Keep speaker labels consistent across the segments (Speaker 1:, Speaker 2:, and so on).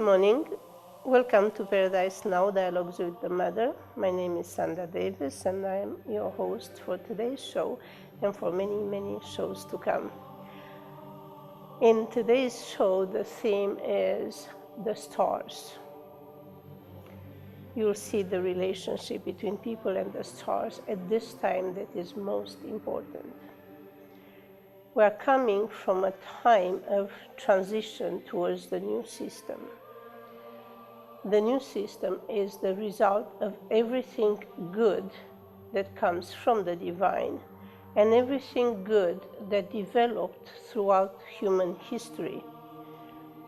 Speaker 1: morning. Welcome to Paradise Now, Dialogues with the Mother. My name is Sandra Davis and I am your host for today's show and for many, many shows to come. In today's show, the theme is the stars. You'll see the relationship between people and the stars at this time that is most important. We are coming from a time of transition towards the new system. The new system is the result of everything good that comes from the divine and everything good that developed throughout human history.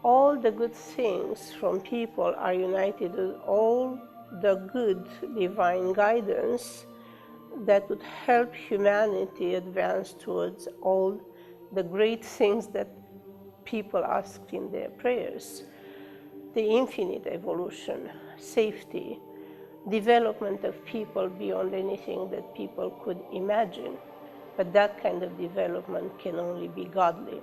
Speaker 1: All the good things from people are united with all the good divine guidance that would help humanity advance towards all the great things that people asked in their prayers. The infinite evolution, safety, development of people beyond anything that people could imagine. But that kind of development can only be godly.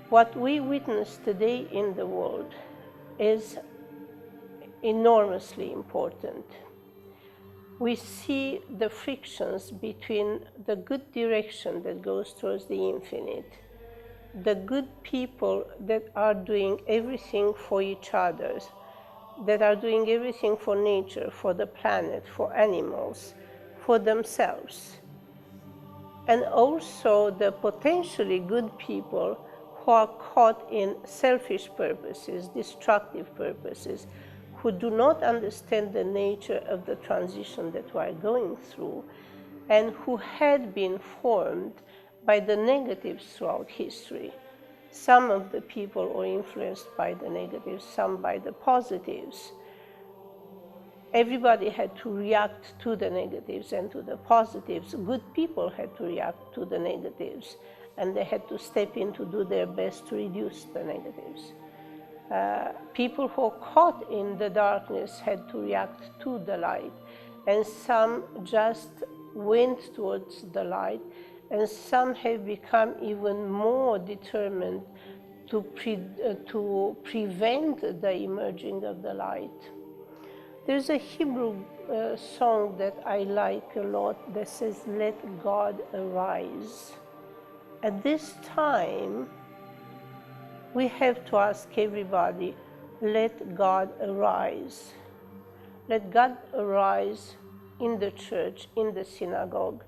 Speaker 1: What we witness today in the world is enormously important. We see the frictions between the good direction that goes towards the infinite, the good people that are doing everything for each other, that are doing everything for nature, for the planet, for animals, for themselves, and also the potentially good people who are caught in selfish purposes, destructive purposes, who do not understand the nature of the transition that we are going through, and who had been formed by the negatives throughout history. Some of the people were influenced by the negatives, some by the positives. Everybody had to react to the negatives and to the positives. Good people had to react to the negatives, and they had to step in to do their best to reduce the negatives. People who are caught in the darkness had to react to the light, and some just went towards the light, and some have become even more determined to prevent the emerging of the light. There's a Hebrew song that I like a lot that says, "Let God arise." At this time, we have to ask everybody, let God arise. Let God arise in the church, in the synagogue,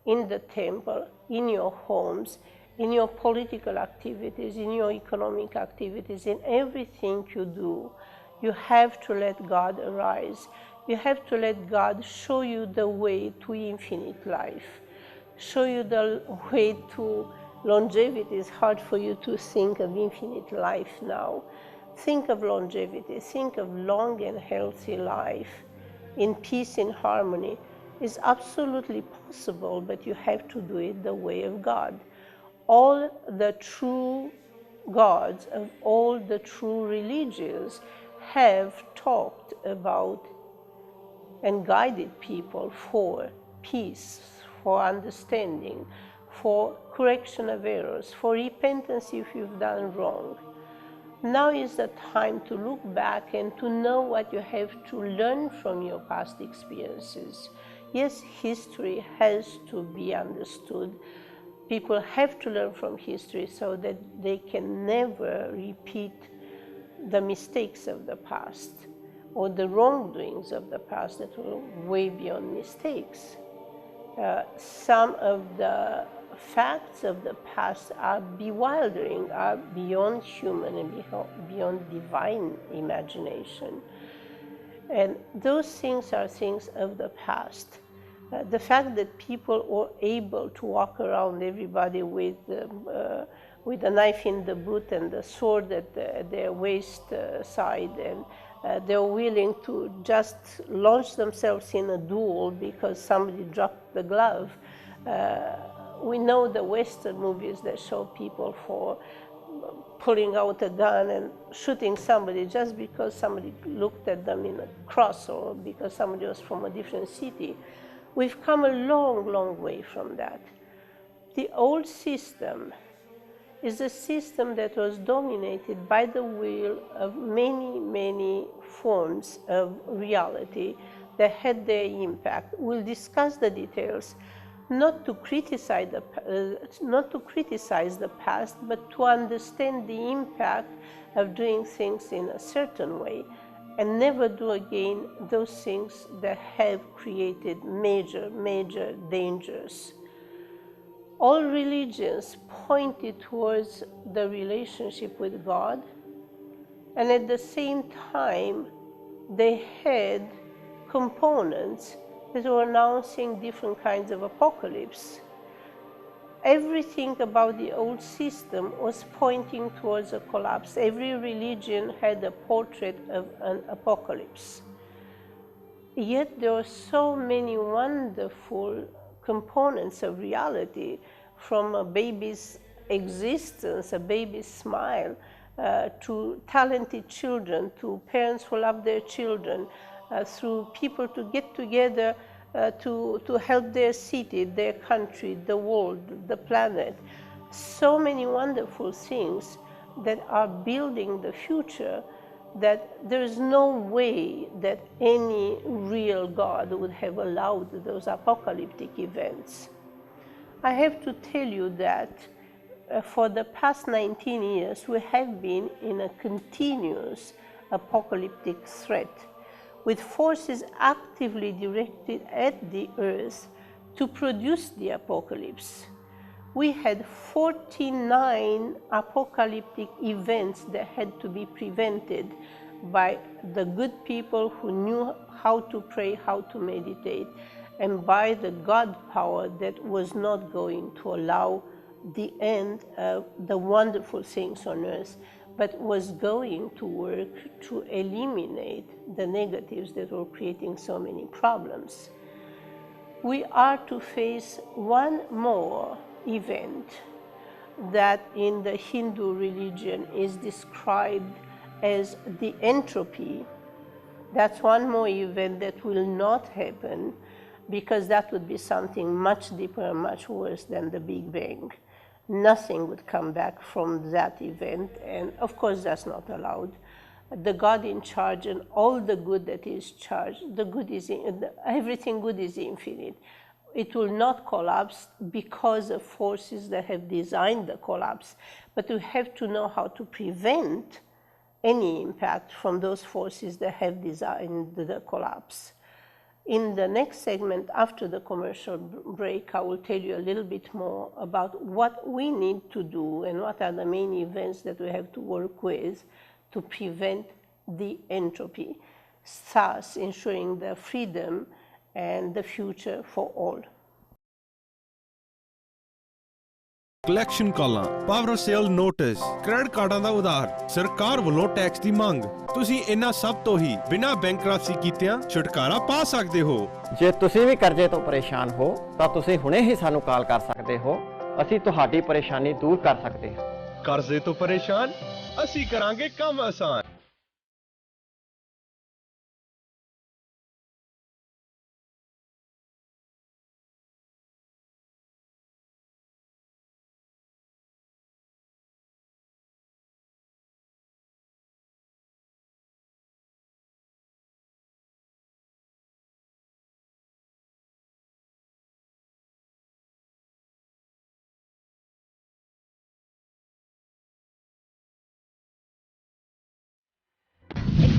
Speaker 1: in the temple, in your homes, in your political activities, in your economic activities, in everything you do. You have to let God arise. You have to let God show you the way to infinite life, show you the way to longevity. Is hard for you to think of infinite life now. Think of longevity, think of long and healthy life in peace and harmony. Is absolutely possible, but you have to do it the way of God. All the true gods of all the true religions have talked about and guided people for peace, for understanding, for correction of errors, for repentance if you've done wrong. Now is the time to look back and to know what you have to learn from your past experiences. Yes, history has to be understood. People have to learn from history so that they can never repeat the mistakes of the past or the wrongdoings of the past that were way beyond mistakes. Some of the facts of the past are bewildering, are beyond human and beyond divine imagination. And those things are things of the past. The fact that people were able to walk around, everybody with a knife in the boot and the sword at their waist side, and they're willing to just launch themselves in a duel because somebody dropped the glove. We know the Western movies that show people for pulling out a gun and shooting somebody just because somebody looked at them in a cross or because somebody was from a different city. We've come a long, long way from that. The old system is a system that was dominated by the will of many, many forms of reality that had their impact. We'll discuss the details, not to criticize the past, but to understand the impact of doing things in a certain way and never do again those things that have created major, major dangers. All religions pointed towards the relationship with God, and at the same time, they had components that were announcing different kinds of apocalypse. Everything about the old system was pointing towards a collapse. Every religion had a portrait of an apocalypse. Yet there are so many wonderful components of reality, from a baby's existence, a baby's smile, to talented children, to parents who love their children, through people to get together to help their city, their country, the world, the planet. So many wonderful things that are building the future, that there is no way that any real God would have allowed those apocalyptic events. I have to tell you that for the past 19 years, we have been in a continuous apocalyptic threat, with forces actively directed at the earth to produce the apocalypse. We had 49 apocalyptic events that had to be prevented by the good people who knew how to pray, how to meditate, and by the God power that was not going to allow the end of the wonderful things on earth, but was going to work to eliminate the negatives that were creating so many problems. We are to face one more event that in the Hindu religion is described as the entropy. That's one more event that will not happen, because that would be something much deeper and much worse than the Big Bang. Nothing would come back from that event, and of course that's not allowed. The God in charge and all the good that is charged, the good is everything good is infinite. It will not collapse because of forces that have designed the collapse, but we have to know how to prevent any impact from those forces that have designed the collapse. In the next segment, after the commercial break, I will tell you a little bit more about what we need to do and what are the main events that we have to work with to prevent the entropy, thus ensuring the freedom and the future for all.
Speaker 2: Collection ਕਾਲਾਂ, power of sale notice, credit ਕਾਰਡਾਂ ਦਾ ਉਧਾਰ, ਸਰਕਾਰ ਵੱਲੋਂ tax ਦੀ ਮੰਗ। ਤੁਸੀਂ ਇਹਨਾਂ ਸਭ ਤੋਂ ਹੀ ਬਿਨਾਂ ਬੈਂਕਰਪਸੀ ਕੀਤਿਆਂ ਛੁਟਕਾਰਾ ਪਾ ਸਕਦੇ ਹੋ।
Speaker 3: ਜੇ ਤੁਸੀਂ ਵੀ ਕਰਜ਼ੇ ਤੋਂ ਪਰੇਸ਼ਾਨ ਹੋ ਤਾਂ ਤੁਸੀਂ ਹੁਣੇ ਹੀ ਸਾਨੂੰ ਕਾਲ ਕਰ ਸਕਦੇ ਹੋ। ਅਸੀਂ ਤੁਹਾਡੀ ਪਰੇਸ਼ਾਨੀ ਦੂਰ ਕਰ ਸਕਦੇ ਹਾਂ।
Speaker 2: ਕਰਜ਼ੇ ਤੋਂ ਪਰੇਸ਼ਾਨ, ਅਸੀਂ ਕਰਾਂਗੇ ਕੰਮ ਆਸਾਨ।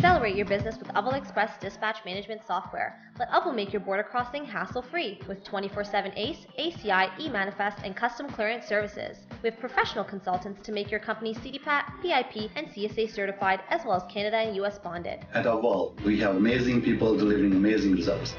Speaker 4: Accelerate your business with Upple Express dispatch management software. Let Upple make your border crossing hassle-free with 24/7 ACE, ACI, e-manifest, and custom clearance services. We have professional consultants to make your company CDPAT, PIP, and CSA certified, as well as Canada and US bonded.
Speaker 5: At Upple, we have amazing people delivering amazing results.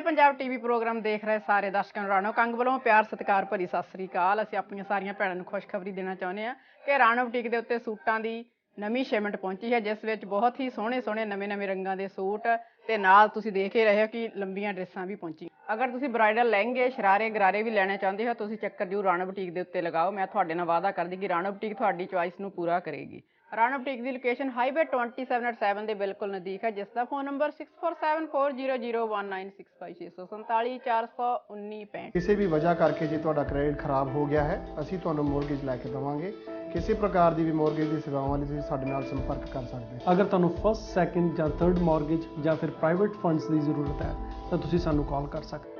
Speaker 6: Punjab TV programme ਦੇਖ ਰਹੇ ਸਾਰੇ ਦਰਸ਼ਕਾਂ ਨੂੰ ਰਾਣੋ ਕੰਗ ਵੱਲੋਂ ਪਿਆਰ ਸਤਿਕਾਰ ਭਰੀ ਸਤਿ ਸ੍ਰੀ ਅਕਾਲ। ਅਸੀਂ ਆਪਣੀਆਂ ਸਾਰੀਆਂ ਭੈਣਾਂ ਨੂੰ ਖੁਸ਼ਖਬਰੀ ਦੇਣਾ ਚਾਹੁੰਦੇ ਹਾਂ ਕਿ ਰਾਣੋ ਬੁਟੀਕ ਦੇ ਉੱਤੇ ਸੂਟਾਂ ਦੀ ਨਵੀਂ ਸ਼ਿਪਮੈਂਟ ਪਹੁੰਚੀ ਹੈ, ਜਿਸ ਵਿੱਚ ਬਹੁਤ ਹੀ ਸੋਹਣੇ ਨਵੇਂ ਰੰਗਾਂ ਦੇ ਸੂਟ ਤੇ ਨਾਲ ਤੁਸੀਂ ਦੇਖ ਹੀ ਰਹੇ ਹੋ ਕਿ ਲੰਬੀਆਂ ਡਰੈਸਾਂ ਵੀ ਪਹੁੰਚੀਆਂ। ਅਗਰ ਤੁਸੀਂ ਬ੍ਰਾਈਡਲ ਲਹਿੰਗੇ, ਸ਼ਰਾਰੇ, ਗਰਾਰੇ ਵੀ ਲੈਣੇ ਚਾਹੁੰਦੇ ਹੋ, ਤੁਸੀਂ ਚੱਕਰ ਜ਼ਰੂਰ ਰਾਣੋ ਬੁਟੀਕ ਦੇ ਉੱਤੇ ਲਗਾਓ। ਮੈਂ ਤੁਹਾਡੇ ਨਾਲ ਵਾਅਦਾ ਕਰਦੀ ਕਿ ਰਾਣੋ ਬੁਟੀਕ ਤੁਹਾਡੀ ਚੁਆਇਸ ਨੂੰ ਪੂਰਾ ਕਰੇਗੀ। ਰਾਣਾ ਬੁਟੀਕ ਦੀ ਲੋਕੇਸ਼ਨ ਹਾਈਵੇ 27/7 ਦੇ ਬਿਲਕੁਲ ਨਜ਼ਦੀਕ ਹੈ, ਜਿਸ ਦਾ ਫੋਨ ਨੰਬਰ 6474001965
Speaker 7: ਕਿਸੇ ਵੀ ਵਜ੍ਹਾ ਕਰਕੇ ਜੇ ਤੁਹਾਡਾ ਕ੍ਰੈਡਿਟ ਖਰਾਬ ਹੋ ਗਿਆ ਹੈ, ਅਸੀਂ ਤੁਹਾਨੂੰ ਮੋਰਗੇਜ ਲੈ ਕੇ ਦੇਵਾਂਗੇ। ਕਿਸੇ ਪ੍ਰਕਾਰ ਦੀ ਵੀ ਮੋਰਗੇਜ ਦੀ ਸੇਵਾਵਾਂ ਲਈ ਤੁਸੀਂ ਸਾਡੇ ਨਾਲ ਸੰਪਰਕ ਕਰ ਸਕਦੇ ਹੋ।
Speaker 8: ਅਗਰ ਤੁਹਾਨੂੰ ਫਸਟ, ਸੈਕਿੰਡ ਜਾਂ ਥਰਡ ਮੋਰਗੇਜ ਜਾਂ ਫਿਰ ਪ੍ਰਾਈਵੇਟ ਫੰਡਸ ਦੀ ਜ਼ਰੂਰਤ ਹੈ ਤਾਂ ਤੁਸੀਂ ਸਾਨੂੰ ਕਾਲ ਕਰ ਸਕਦੇ ਹੋ।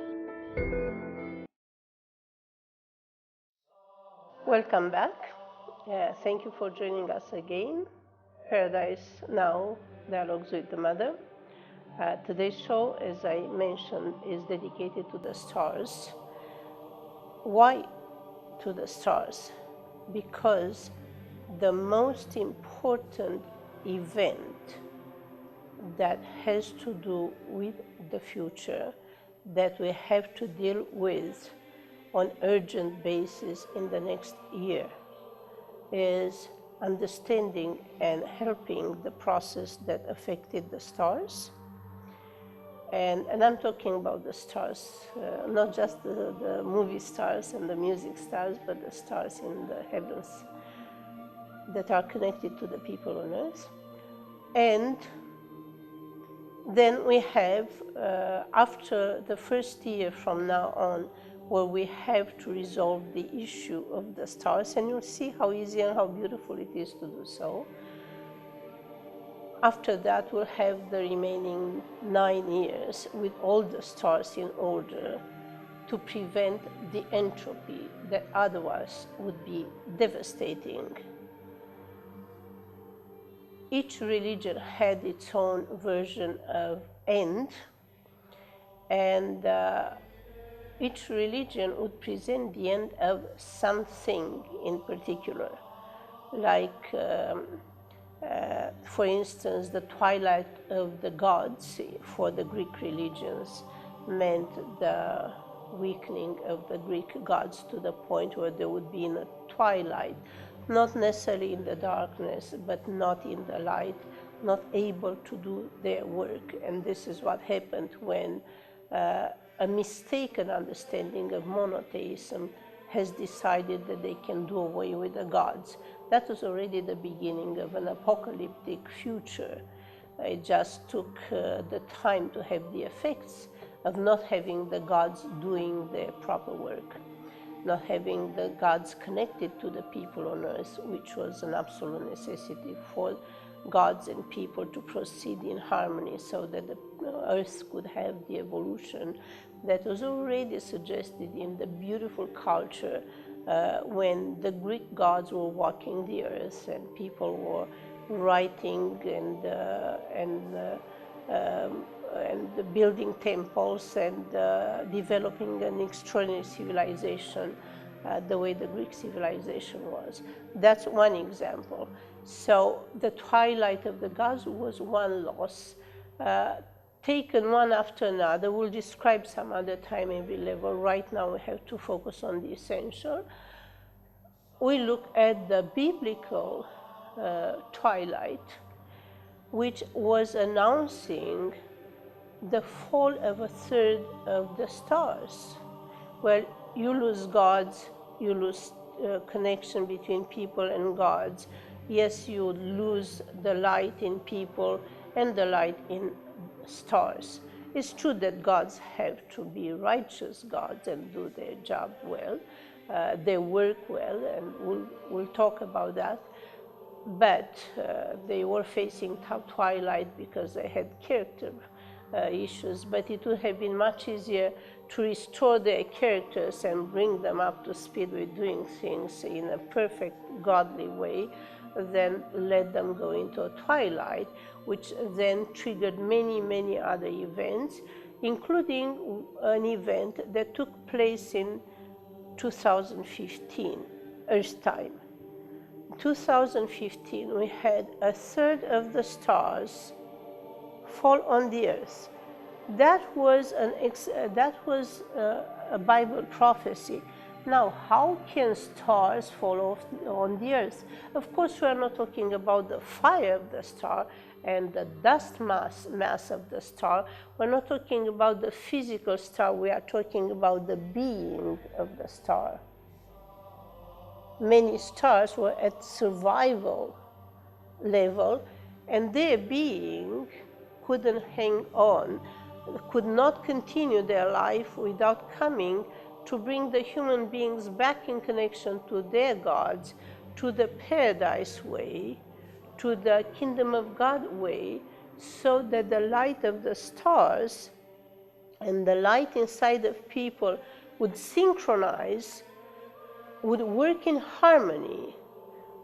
Speaker 1: Welcome back. Thank you for joining us again. Paradise Now, Dialogues with the Mother. Today's show, as I mentioned, is dedicated to the stars. Why to the stars? Because the most important event that has to do with the future that we have to deal with on urgent basis in the next year is understanding and helping the process that affected the stars. And I'm talking about the stars, not just the movie stars and the music stars, but the stars in the heavens that are connected to the people on earth. And then we have, after the first year from now on, where we have to resolve the issue of the stars, and you'll see how easy and how beautiful it is to do so. After that, we'll have the remaining 9 years with all the stars in order to prevent the entropy that otherwise would be devastating. Each religion had its own version of end, and each religion would present the end of something in particular, like for instance, the twilight of the gods for the Greek religions meant the weakening of the Greek gods to the point where they would be in a twilight, not necessarily in the darkness, but not in the light, not able to do their work. And this is what happened when a mistaken understanding of monotheism has decided that they can do away with the gods. That was already the beginning of an apocalyptic future. It just took the time to have the effects of not having the gods doing their proper work, not having the gods connected to the people on earth, which was an absolute necessity for gods and people to proceed in harmony so that the earth could have the evolution that was already suggested in the beautiful culture when the Greek gods were walking the earth and people were writing and building temples and developing an extraordinary civilization the way the Greek civilization was. That's one example. So the twilight of the gods was one loss. Taken one after another, we'll describe some other time every level. Right now we have to focus on the essential. We look at the biblical twilight, which was announcing the fall of a third of the stars. Well, you lose gods, you lose connection between people and gods. Yes, you lose the light in people and the light in stars. It's true that gods have to be righteous gods and do their job well. They work well, and we'll talk about that. But they were facing twilight because they had character issues. But it would have been much easier to restore their characters and bring them up to speed with doing things in a perfect, godly way than let them go into a twilight, which then triggered many, many other events, including an event that took place in 2015, Earth time. 2015, we had a third of the stars fall on the earth. That was a Bible prophecy. Now, how can stars fall off on the earth? Of course, we are not talking about the fire of the star and the dust mass of the star. We're not talking about the physical star. We are talking about the being of the star. Many stars were at survival level, and their being couldn't hang on, could not continue their life without coming to bring the human beings back in connection to their gods, to the paradise way, to the kingdom of God way, so that the light of the stars and the light inside of people would synchronize, would work in harmony.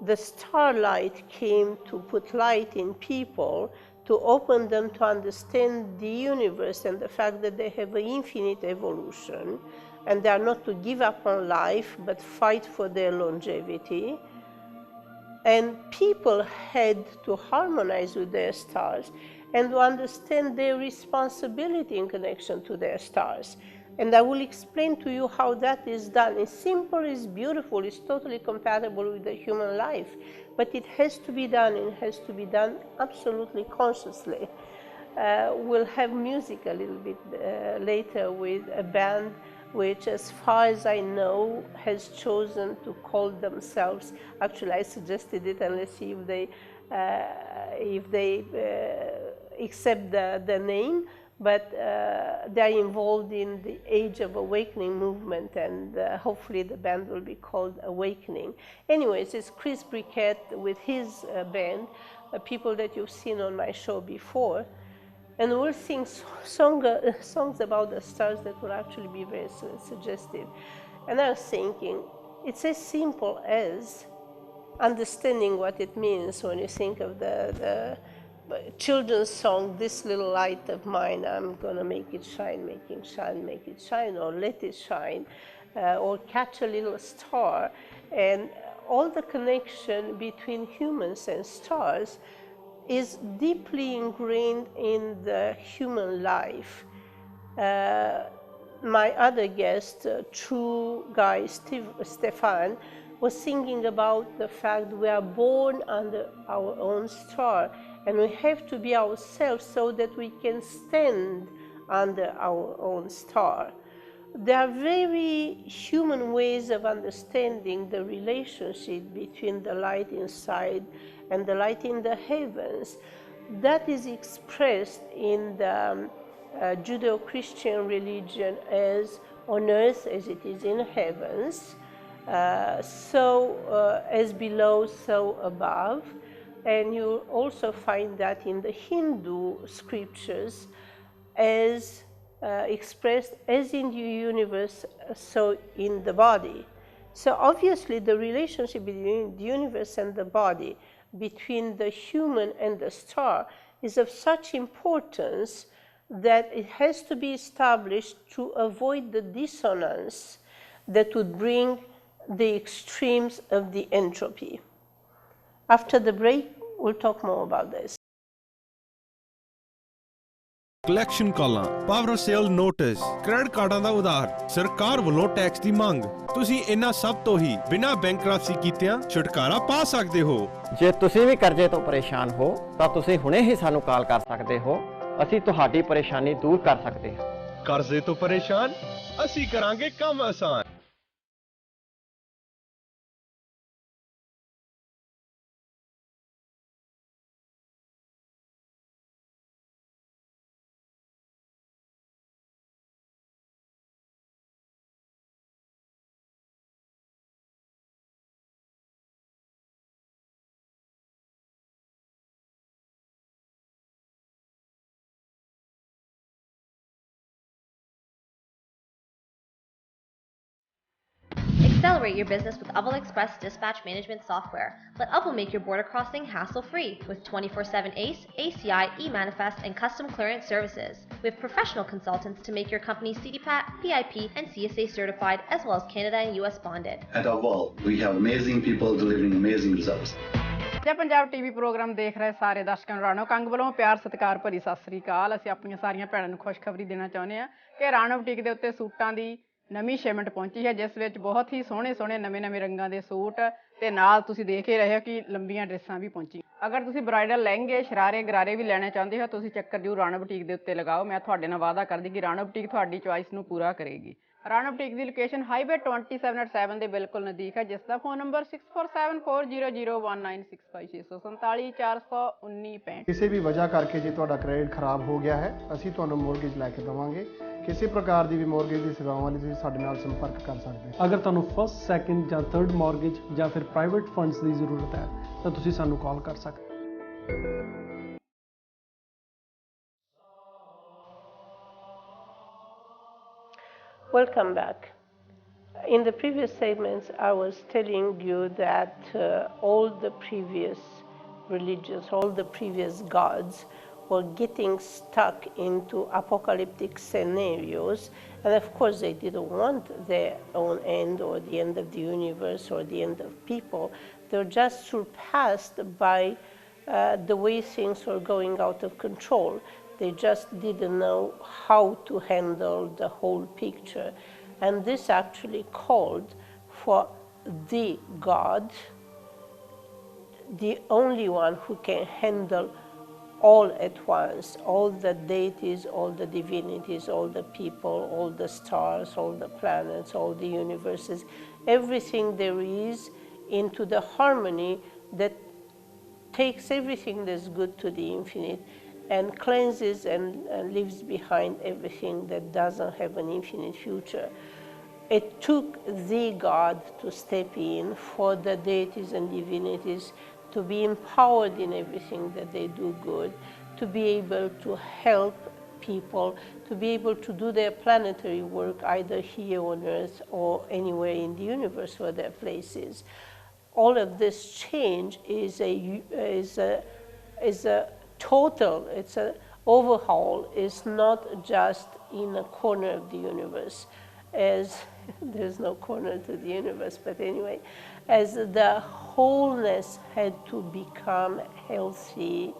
Speaker 1: The starlight came to put light in people, to open them to understand the universe and the fact that they have an infinite evolution, and they are not to give up on life, but fight for their longevity. And people had to harmonize with their stars and to understand their responsibility in connection to their stars. And I will explain to you how that is done. It's simple, it's beautiful, it's totally compatible with the human life, but it has to be done, and it has to be done absolutely consciously. We'll have music a little bit later with a band which, as far as I know, has chosen to call themselves, actually I suggested it, and let's see if they accept the name, but they're involved in the Age of Awakening movement, and hopefully the band will be called Awakening. Anyways, it's Chris Briquet with his band, people that you've seen on my show before, and we'll sing songs about the stars that will actually be very suggestive. And I was thinking, it's as simple as understanding what it means when you think of the children's song, "This Little Light of Mine, I'm gonna make it shine, make it shine, make it shine," or "Let it shine," or "Catch a Little Star." And all the connection between humans and stars is deeply ingrained in the human life. My other guest, true guy Stefan, was thinking about the fact we are born under our own star, and we have to be ourselves so that we can stand under our own star. There are very human ways of understanding the relationship between the light inside and the light in the heavens. That is expressed in the Judeo-Christian religion as on earth as it is in heavens, as below, so above. And you also find that in the Hindu scriptures as expressed as in the universe, so in the body. So obviously the relationship between the universe and the body, between the human and the star, is of such importance that it has to be established to avoid the dissonance that would bring the extremes of the entropy. After the break, we'll talk more about this.
Speaker 2: Collection ਕਾਲਾਂ, power sale notice, credit ਕਾਰਡਾਂ ਦਾ ਉਧਾਰ, ਸਰਕਾਰ ਵੱਲੋਂ tax ਦੀ ਮੰਗ। ਤੁਸੀਂ ਇਹਨਾਂ ਸਭ ਤੋਂ ਹੀ ਬਿਨਾਂ ਬੈਂਕਰਪਸੀ ਕੀਤਿਆਂ ਛੁਟਕਾਰਾ ਪਾ ਸਕਦੇ ਹੋ।
Speaker 3: ਜੇ ਤੁਸੀਂ ਵੀ ਕਰਜ਼ੇ ਤੋਂ ਪਰੇਸ਼ਾਨ ਹੋ ਤਾਂ ਤੁਸੀਂ ਹੁਣੇ ਹੀ ਸਾਨੂੰ ਕਾਲ ਕਰ ਸਕਦੇ ਹੋ। ਅਸੀਂ ਤੁਹਾਡੀ ਪਰੇਸ਼ਾਨੀ ਦੂਰ ਕਰ ਸਕਦੇ ਹਾਂ।
Speaker 2: ਕਰਜ਼ੇ ਤੋਂ ਪਰੇਸ਼ਾਨ, ਅਸੀਂ ਕਰਾਂਗੇ ਕੰਮ ਆਸਾਨ।
Speaker 4: Accelerate your business with Upple Express dispatch management software. Let Upple make your border crossing hassle-free with 24/7 ACE, ACI, e-manifest, and custom clearance services. We have professional consultants to make your company CDPAT, PIP, and CSA certified, as well as Canada and US bonded.
Speaker 5: At Upple, we have amazing people delivering amazing results.
Speaker 6: ਜੇ Punjab TV programme ਦੇਖ ਰਹੇ ਸਾਰੇ ਦਰਸ਼ਕਾਂ ਨੂੰ ਰਾਣੋ ਕੰਗ ਵੱਲੋਂ ਪਿਆਰ ਸਤਿਕਾਰ ਭਰੀ ਸਤਿ ਸ੍ਰੀ ਅਕਾਲ। ਅਸੀਂ ਆਪਣੀਆਂ ਸਾਰੀਆਂ ਭੈਣਾਂ ਨੂੰ ਖੁਸ਼ਖਬਰੀ ਦੇਣਾ ਚਾਹੁੰਦੇ ਹਾਂ ਕਿ ਰਾਣੋ ਬੁਟੀਕ ਦੇ ਉੱਤੇ ਸੂਟਾਂ ਦੀ ਨਵੀਂ ਸ਼ਿਪਮੈਂਟ ਪਹੁੰਚੀ ਹੈ, ਜਿਸ ਵਿੱਚ ਬਹੁਤ ਹੀ ਸੋਹਣੇ ਨਵੇਂ ਰੰਗਾਂ ਦੇ ਸੂਟ ਤੇ ਨਾਲ ਤੁਸੀਂ ਦੇਖ ਹੀ ਰਹੇ ਹੋ ਕਿ ਲੰਬੀਆਂ ਡਰੈਸਾਂ ਵੀ ਪਹੁੰਚੀਆਂ। ਅਗਰ ਤੁਸੀਂ ਬ੍ਰਾਈਡਲ ਲਹਿੰਗੇ, ਸ਼ਰਾਰੇ, ਗਰਾਰੇ ਵੀ ਲੈਣੇ ਚਾਹੁੰਦੇ ਹੋ, ਤੁਸੀਂ ਚੱਕਰ ਜ਼ਰੂਰ ਰਾਣੋ ਬੁਟੀਕ ਦੇ ਉੱਤੇ ਲਗਾਓ। ਮੈਂ ਤੁਹਾਡੇ ਨਾਲ ਵਾਅਦਾ ਕਰਦੀ ਕਿ ਰਾਣੋ ਬੁਟੀਕ ਤੁਹਾਡੀ ਚੁਆਇਸ ਨੂੰ ਪੂਰਾ ਕਰੇਗੀ। ਰਾਣਾ ਬੁਟੀਕ ਦੀ ਲੋਕੇਸ਼ਨ ਹਾਈਵੇ 27/7 ਦੇ ਬਿਲਕੁਲ ਨਜ਼ਦੀਕ ਹੈ, ਜਿਸ ਦਾ ਫੋਨ ਨੰਬਰ 6474001965
Speaker 7: ਕਿਸੇ ਵੀ ਵਜ੍ਹਾ ਕਰਕੇ ਜੇ ਤੁਹਾਡਾ ਕ੍ਰੈਡਿਟ ਖਰਾਬ ਹੋ ਗਿਆ ਹੈ, ਅਸੀਂ ਤੁਹਾਨੂੰ ਮੋਰਗੇਜ ਲੈ ਕੇ ਦੇਵਾਂਗੇ। ਕਿਸੇ ਪ੍ਰਕਾਰ ਦੀ ਵੀ ਮੋਰਗੇਜ ਦੀ ਸੇਵਾਵਾਂ ਲਈ ਤੁਸੀਂ ਸਾਡੇ ਨਾਲ ਸੰਪਰਕ ਕਰ ਸਕਦੇ ਹੋ।
Speaker 8: ਅਗਰ ਤੁਹਾਨੂੰ ਫਸਟ, ਸੈਕੰਡ ਜਾਂ ਥਰਡ ਮਾਰਗੇਜ ਜਾਂ ਫਿਰ ਪ੍ਰਾਈਵੇਟ ਫੰਡਸ ਦੀ ਜ਼ਰੂਰਤ ਹੈ ਤਾਂ ਤੁਸੀਂ ਸਾਨੂੰ ਕਾਲ ਕਰ ਸਕਦੇ ਹੋ।
Speaker 1: Welcome back. In the previous segments, I was telling you that all the previous religions, all the previous gods were getting stuck into apocalyptic scenarios. And of course, they didn't want their own end or the end of the universe or the end of people. They were just surpassed by the way things were going out of control. They just didn't know how to handle the whole picture. And this actually called for the God, the only one who can handle all at once, all the deities, all the divinities, all the people, all the stars, all the planets, all the universes, everything there is into the harmony that takes everything that's good to the infinite and cleanses and leaves behind everything that doesn't have an infinite future. It took the God to step in for the deities and divinities to be empowered in everything that they do good, to be able to help people, to be able to do their planetary work either here on Earth or anywhere in the universe where their place is. All of this change is a total, it's an overhaul. It's not just in a corner of the universe, as there's no corner to the universe, but anyway, as the wholeness had to become healthy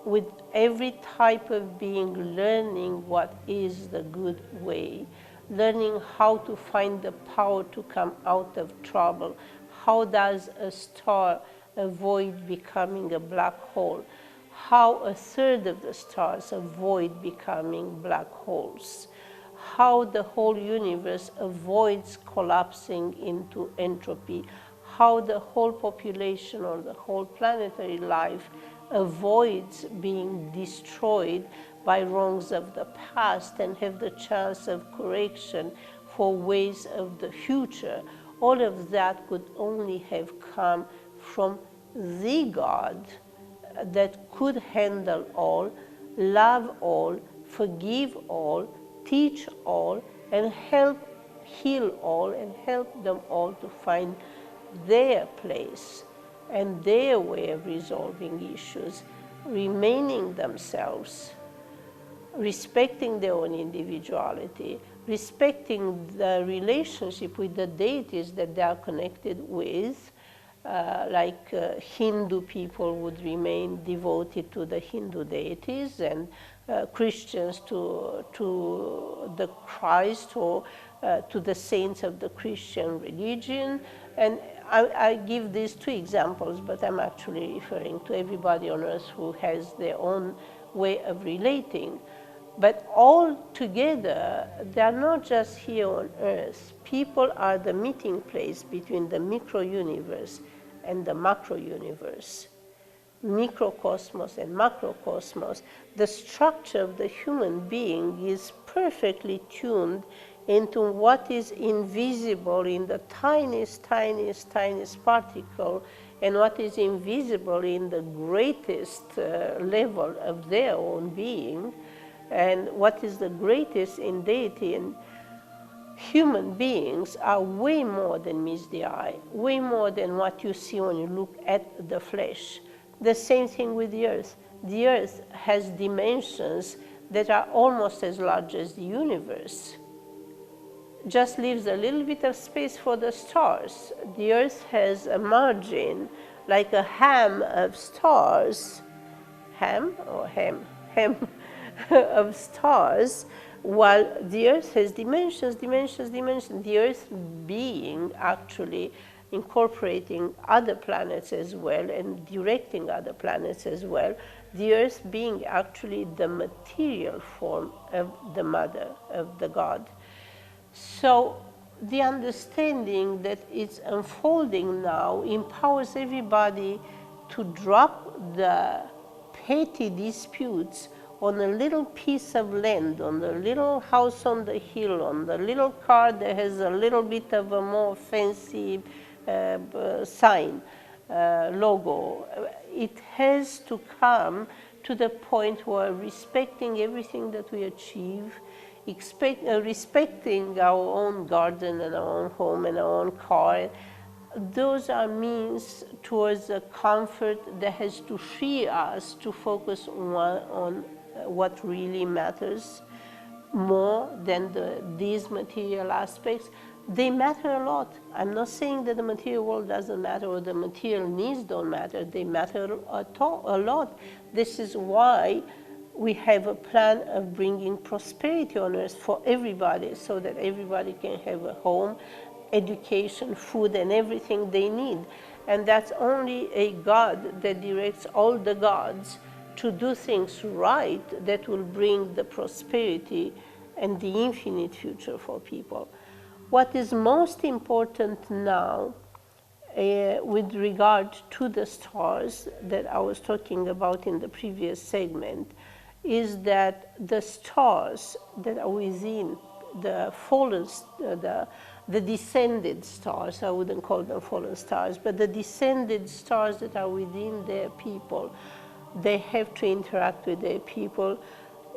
Speaker 1: with every type of being learning what is the good way, learning how to find the power to come out of trouble. How does a star avoid becoming a black hole? How a third of the stars avoid becoming black holes? How the whole universe avoids collapsing into entropy? How the whole population or the whole planetary life avoids being destroyed by wrongs of the past and have the chance of correction for ways of the future. All of that could only have come from the God that could handle all, love all, forgive all, teach all, and help heal all, and help them all to find their place and their way of resolving issues, remaining themselves, respecting their own individuality, respecting the relationship with the deities that they are connected with. Like Hindu people would remain devoted to the Hindu deities, and Christians to the Christ or to the saints of the Christian religion. And I give these two examples, but I'm actually referring to everybody on earth who has their own way of relating. But all together, they are not just here on earth. People are the meeting place between the micro-universe and the macro-universe, microcosmos and macrocosmos. The structure of the human being is perfectly tuned into what is invisible in the tiniest, tiniest, tiniest particle, and what is invisible in the greatest level of their own being, and what is the greatest in deity. And human beings are way more than meets the eye, way more than what you see when you look at the flesh. The same thing with the earth. The earth has dimensions that are almost as large as the universe. Just leaves a little bit of space for the stars. The earth has a margin like a ham of stars, ham of stars, while the earth has dimensions. The earth being actually incorporating other planets as well and directing other planets as well. The earth being actually the material form of the mother, of the God. So the understanding that it's unfolding now empowers everybody to drop the petty disputes on a little piece of land, on the little house on the hill, on the little car that has a little bit of a more fancy sign, logo. It has to come to the point where respecting everything that we achieve, respecting our own garden and our own home and our own car, those are means towards a comfort that has to free us to focus on what really matters more than these material aspects. They matter a lot. I'm not saying that the material world doesn't matter or the material needs don't matter. They matter a lot. This is why we have a plan of bringing prosperity on earth for everybody, so that everybody can have a home, education, food, and everything they need. And that's only a God that directs all the gods to do things right that will bring the prosperity and the infinite future for people. What is most important now with regard to the stars that I was talking about in the previous segment is that the stars that are within the fallen, the descended stars, I wouldn't call them fallen stars, but the descended stars that are within their people, they have to interact with their people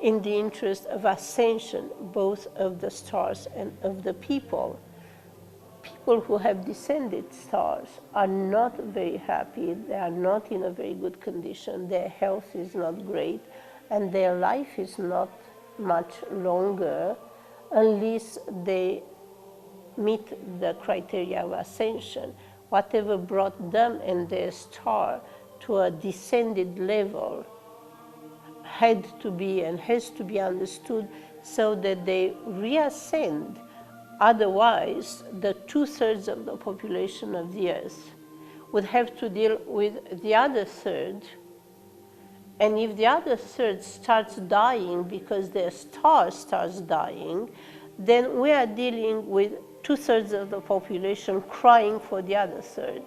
Speaker 1: in the interest of ascension, both of the stars and of the people. People who have descended stars are not very happy, they are not in a very good condition, their health is not great, and their life is not much longer unless they meet the criteria of ascension. Whatever brought them and their star to a descended level had to be and has to be understood so that they reascend. Otherwise, the 2/3 of the population of the earth would have to deal with the other third. And if the other third starts dying because their star starts dying, then we are dealing with 2/3 of the population crying for the other third.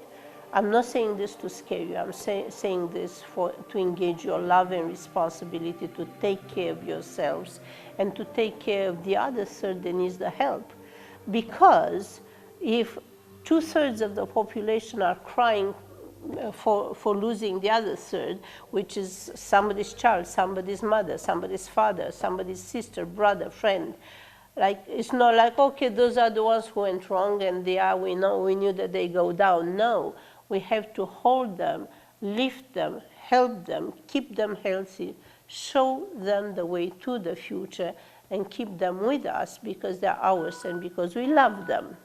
Speaker 1: I'm not saying this to scare you. I'm saying this to engage your love and responsibility to take care of yourselves and to take care of the other third that needs the help. Because if 2/3 of the population are crying for losing the other third, which is somebody's child, somebody's mother, somebody's father, somebody's sister, brother, friend, like, it's not like, okay, those are the ones who went wrong and we knew that they go down. No, we have to hold them, lift them, help them, keep them healthy, show them the way to the future, and keep them with us because they're ours and because we love them.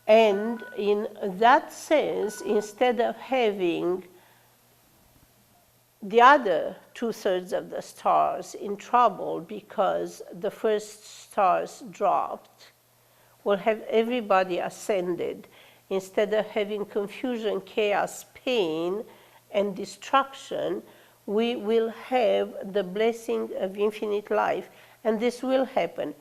Speaker 1: And in that sense, instead of having the other 2/3 of the stars in trouble because the first stars dropped, we'll have everybody ascended. Instead of having confusion, chaos, pain, and destruction, we will have the blessing of infinite life. And this will happen.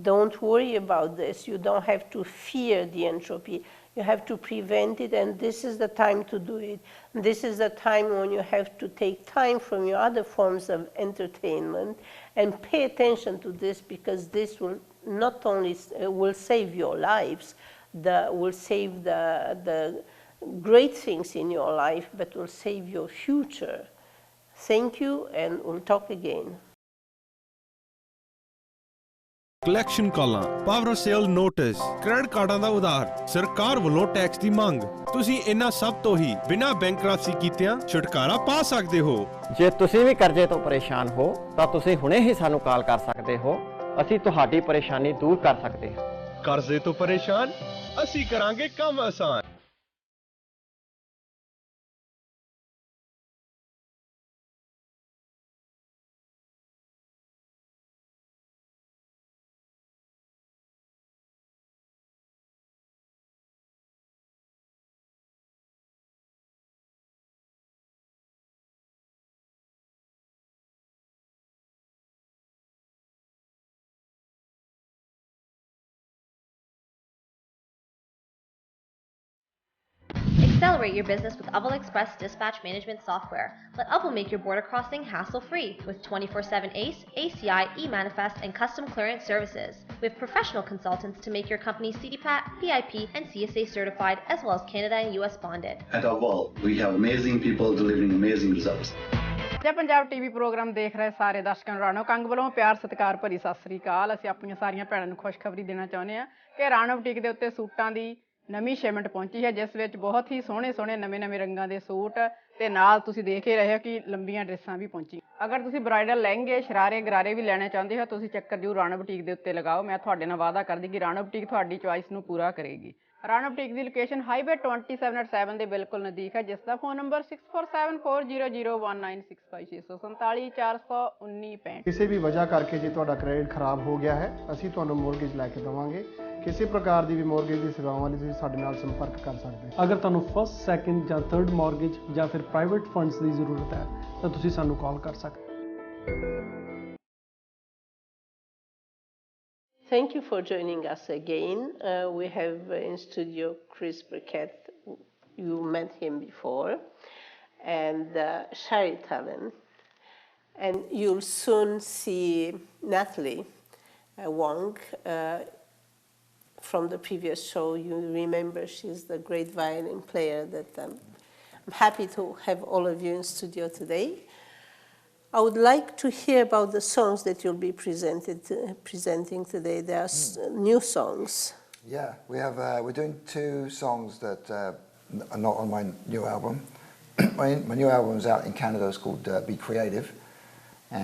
Speaker 1: Don't worry about this. You don't have to fear the entropy. You have to prevent it, and this is the time to do it. This is the time when you have to take time from your other forms of entertainment and pay attention to this, because this will not only will save your lives, will save the great things in your life, but will save your future. Thank you, and we'll talk again.
Speaker 2: Collection ਕਾਲਾਂ, power sale notice, credit ਕਾਰਡਾਂ ਦਾ ਉਧਾਰ, ਸਰਕਾਰ ਵੱਲੋਂ tax ਦੀ ਮੰਗ। ਤੁਸੀਂ ਇਹਨਾਂ ਸਭ ਤੋਂ ਹੀ ਬਿਨਾਂ ਬੈਂਕਰਪਸੀ ਕੀਤਿਆਂ ਛੁਟਕਾਰਾ ਪਾ ਸਕਦੇ ਹੋ।
Speaker 3: ਜੇ ਤੁਸੀਂ ਵੀ ਕਰਜ਼ੇ ਤੋਂ ਪਰੇਸ਼ਾਨ ਹੋ ਤਾਂ ਤੁਸੀਂ ਹੁਣੇ ਹੀ ਸਾਨੂੰ ਕਾਲ ਕਰ ਸਕਦੇ ਹੋ। ਅਸੀਂ ਤੁਹਾਡੀ ਪਰੇਸ਼ਾਨੀ ਦੂਰ ਕਰ ਸਕਦੇ ਹਾਂ।
Speaker 2: ਕਰਜ਼ੇ ਤੋਂ ਪਰੇਸ਼ਾਨ? ਅਸੀਂ ਕਰਾਂਗੇ ਕੰਮ ਆਸਾਨ।
Speaker 4: Accelerate your business with Upple Express dispatch management software. Let Upple make your border crossing hassle-free with 24/7 ACE, ACI, e-manifest, and custom clearance services. We have professional consultants to make your company CDPAT, PIP, and CSA certified, as well as Canada and US bonded.
Speaker 5: At our wall, we have amazing people delivering amazing results.
Speaker 6: ਜੇ Punjab TV programme ਦੇਖ ਰਹੇ ਸਾਰੇ ਦਰਸ਼ਕਾਂ ਨੂੰ ਰਾਣੋ ਕੰਗ ਵੱਲੋਂ ਪਿਆਰ ਸਤਿਕਾਰ ਭਰੀ ਸਤਿ ਸ੍ਰੀ ਅਕਾਲ। ਅਸੀਂ ਆਪਣੀਆਂ ਸਾਰੀਆਂ ਭੈਣਾਂ ਨੂੰ ਖੁਸ਼ਖਬਰੀ ਦੇਣਾ ਚਾਹੁੰਦੇ ਹਾਂ ਕਿ ਰਾਣੋ ਬੁਟੀਕ ਦੇ ਉੱਤੇ ਸੂਟਾਂ ਦੀ ਨਵੀਂ ਸ਼ਿਪਮੈਂਟ ਪਹੁੰਚੀ ਹੈ, ਜਿਸ ਵਿੱਚ ਬਹੁਤ ਹੀ ਸੋਹਣੇ ਨਵੇਂ ਰੰਗਾਂ ਦੇ ਸੂਟ ਤੇ ਨਾਲ ਤੁਸੀਂ ਦੇਖ ਹੀ ਰਹੇ ਹੋ ਕਿ ਲੰਬੀਆਂ ਡਰੈਸਾਂ ਵੀ ਪਹੁੰਚੀ। ਅਗਰ ਤੁਸੀਂ ਬ੍ਰਾਈਡਲ ਲਹਿੰਗੇ, ਸ਼ਰਾਰੇ, ਗਰਾਰੇ ਵੀ ਲੈਣੇ ਚਾਹੁੰਦੇ ਹੋ, ਤੁਸੀਂ ਚੱਕਰ ਜ਼ਰੂਰ ਰਾਣੋ ਬੁਟੀਕ ਦੇ ਉੱਤੇ ਲਗਾਓ। ਮੈਂ ਤੁਹਾਡੇ ਨਾਲ ਵਾਅਦਾ ਕਰਦੀ ਕਿ ਰਾਣੋ ਬੁਟੀਕ ਤੁਹਾਡੀ ਚੁਆਇਸ ਨੂੰ ਪੂਰਾ ਕਰੇਗੀ। ਰਾਣੋ ਬੁਟੀਕ ਦੀ ਲੋਕੇਸ਼ਨ ਹਾਈਵੇ 27/7 ਦੇ ਬਿਲਕੁਲ ਨਜ਼ਦੀਕ ਹੈ, ਜਿਸ ਦਾ ਫੋਨ ਨੰਬਰ 6474001965 647
Speaker 7: ਕਿਸੇ ਵੀ ਵਜ੍ਹਾ ਕਰਕੇ ਜੇ ਤੁਹਾਡਾ ਕ੍ਰੈਡਿਟ ਖਰਾਬ ਹੋ ਗਿਆ ਹੈ, ਅਸੀਂ ਤੁਹਾਨੂੰ ਮੋਰਗੇਜ ਲੈ ਕੇ ਦੇਵਾਂਗੇ। ਕਿਸੇ ਪ੍ਰਕਾਰ ਦੀ ਵੀ ਮੋਰਗੇਜ ਦੀ ਸੇਵਾਵਾਂ ਲਈ ਤੁਸੀਂ ਸਾਡੇ ਨਾਲ ਸੰਪਰਕ ਕਰ ਸਕਦੇ ਹੋ।
Speaker 8: ਅਗਰ ਤੁਹਾਨੂੰ ਫਸਟ, ਸੈਕੰਡ ਜਾਂ ਥਰਡ ਮਾਰਗੇਜ ਜਾਂ ਫਿਰ ਪ੍ਰਾਈਵੇਟ ਫੰਡਸ ਦੀ ਜ਼ਰੂਰਤ ਹੈ ਤਾਂ ਤੁਸੀਂ ਸਾਨੂੰ ਕਾਲ ਕਰ ਸਕਦੇ ਹੋ।
Speaker 1: Thank you for joining us again. We have in studio Chris Briquette. You met him before, and Shari Talon. And you'll soon see Natalie Wong from the previous show. You remember she's the great violin player that I'm happy to have all of you in studio today. I would like to hear about the songs that you'll be presenting today. There are new songs.
Speaker 9: Yeah, we're doing two songs that are not on my new album. My new album is out in Canada. It's called Be Creative,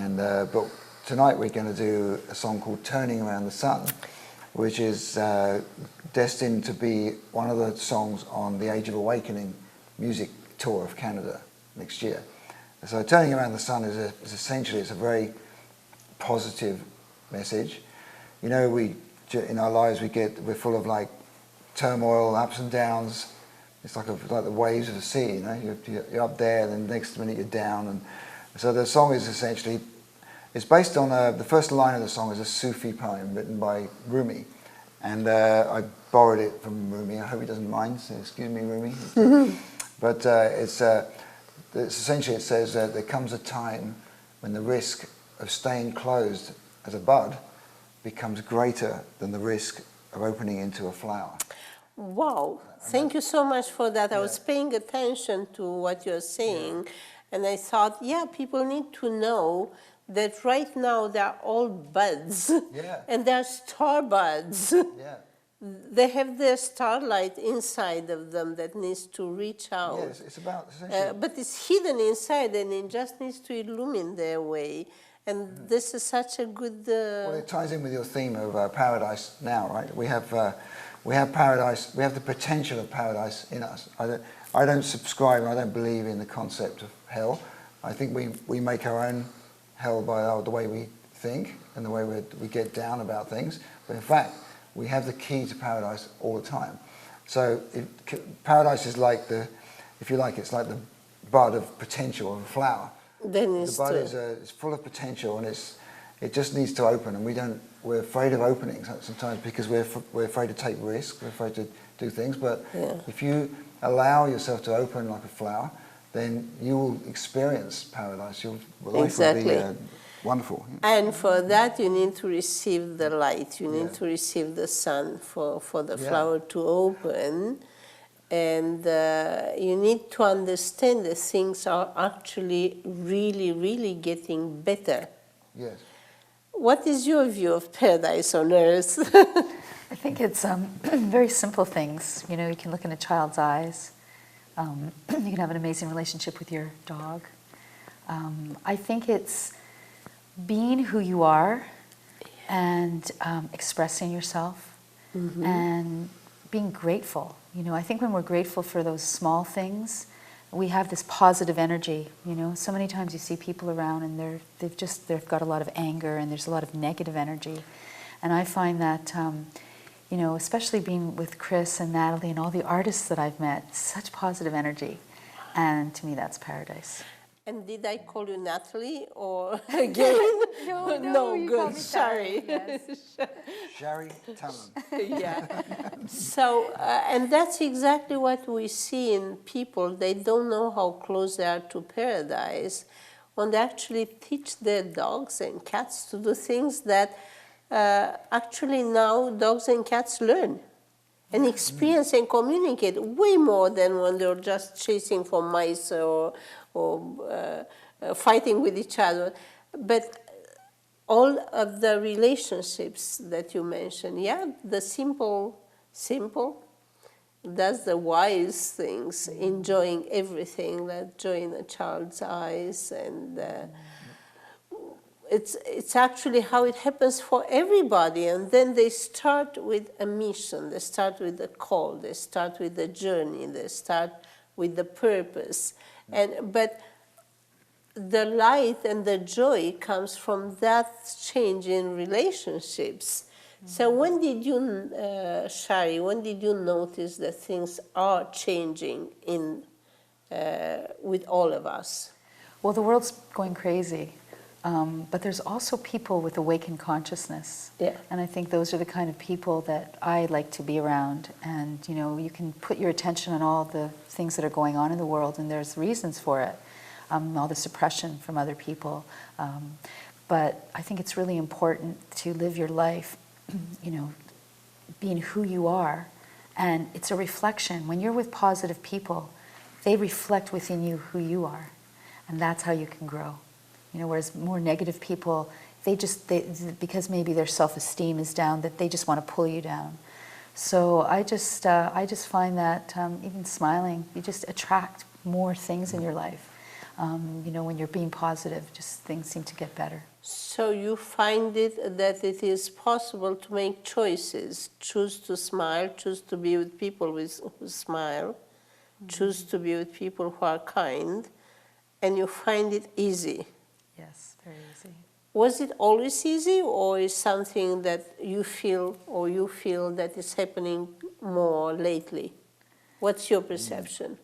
Speaker 9: and but tonight we're going to do a song called Turning Around the Sun, which is destined to be one of the songs on the Age of Awakening music tour of Canada next year. So Turning Around the Sun is essentially, it's a very positive message. You know, in our lives we're full of like turmoil, ups and downs. It's like the waves of the sea. You know, you're up there, and then the next minute you're down. And so the song is essentially, it's based on the first line of the song is a Sufi poem written by Rumi, and I borrowed it from Rumi. I hope he doesn't mind. So excuse me, Rumi. But it's essentially, it says that there comes a time when the risk of staying closed as a bud becomes greater than the risk of opening into a flower.
Speaker 1: Wow, thank you so much for that. I was paying attention to what you're saying, and I thought, yeah, people need to know that right now they're all buds, and they're star buds.
Speaker 9: Yeah.
Speaker 1: They have their starlight inside of them that needs to reach out.
Speaker 9: Yes, it's about
Speaker 1: but it's hidden inside, and it just needs to illumine their way. And this is such a good.
Speaker 9: Well, it ties in with your theme of Paradise Now, right? We have paradise. We have the potential of paradise in us. I don't subscribe. I don't believe in the concept of hell. I think we make our own hell by the way we think and the way we get down about things. But in fact, we have the key to paradise all the time. So paradise is like if you like, it's like the bud of potential of a flower.
Speaker 1: Then
Speaker 9: the bud is full of potential, and it just needs to open. And we're afraid of opening sometimes because we're afraid to take risks. We're afraid to do things. But if you allow yourself to open like a flower, then you will experience paradise. Your life will be wonderful.
Speaker 1: And for that, you need to receive the light. You need to receive the sun for the flower to open. And you need to understand that things are actually really, really getting better.
Speaker 9: Yes.
Speaker 1: What is your view of paradise on earth?
Speaker 10: I think it's very simple things. You know, you can look in a child's eyes. You can have an amazing relationship with your dog. I think it's being who you are and expressing yourself and being grateful. You know, I think when we're grateful for those small things, we have this positive energy. You know, so many times you see people around and they've got a lot of anger and there's a lot of negative energy. And I find that, you know, especially being with Chris and Natalie and all the artists that I've met, such positive energy. And to me, that's paradise.
Speaker 1: And did I call you Natalie or again?
Speaker 10: No, you call
Speaker 1: good.
Speaker 10: me
Speaker 1: Sorry.
Speaker 10: Yes.
Speaker 9: Sherry, tell them.
Speaker 1: Yeah. So, and that's exactly what we see in people. They don't know how close they are to paradise when they actually teach their dogs and cats to do things that actually now dogs and cats learn and experience and communicate way more than when they're just chasing for mice or fighting with each other. But all of the relationships that you mentioned, yeah, the simple, that's the wise things, enjoying everything, that joy in a child's eyes, and it's actually how it happens for everybody. And then they start with a mission, they start with a call, they start with a journey, they start with the purpose. But the light and the joy comes from that change in relationships. So when did you, Shari, when did you notice that things are changing with all of us?
Speaker 10: Well, the world's going crazy, but there's also people with awakened consciousness.
Speaker 1: Yeah.
Speaker 10: And I think those are the kind of people that I like to be around. And, you know, you can put your attention on all the things that are going on in the world, and there's reasons for it. All the suppression from other people. But I think it's really important to live your life, you know, being who you are. And it's a reflection. When you're with positive people, they reflect within you who you are. And that's how you can grow. You know, whereas more negative people, because maybe their self-esteem is down, that they just want to pull you down. So I just find that even smiling, you just attract more things in your life. You know, when you're being positive, just things seem to get better.
Speaker 1: So you find it that it is possible to make choices, choose to smile, choose to be with people who smile, choose to be with people who are kind, and you find it easy.
Speaker 10: Yes, very easy.
Speaker 1: Was it always easy, or is something that you feel that is happening more lately? What's your perception?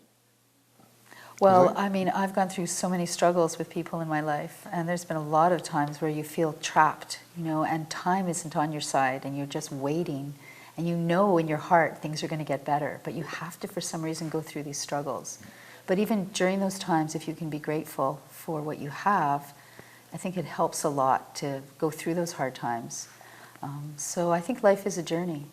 Speaker 10: Well, I mean, I've gone through so many struggles with people in my life, and there's been a lot of times where you feel trapped, you know, and time isn't on your side, and you're just waiting, and you know in your heart things are going to get better, but you have to, for some reason, go through these struggles. But even during those times, if you can be grateful for what you have, I think it helps a lot to go through those hard times. So I think life is a journey.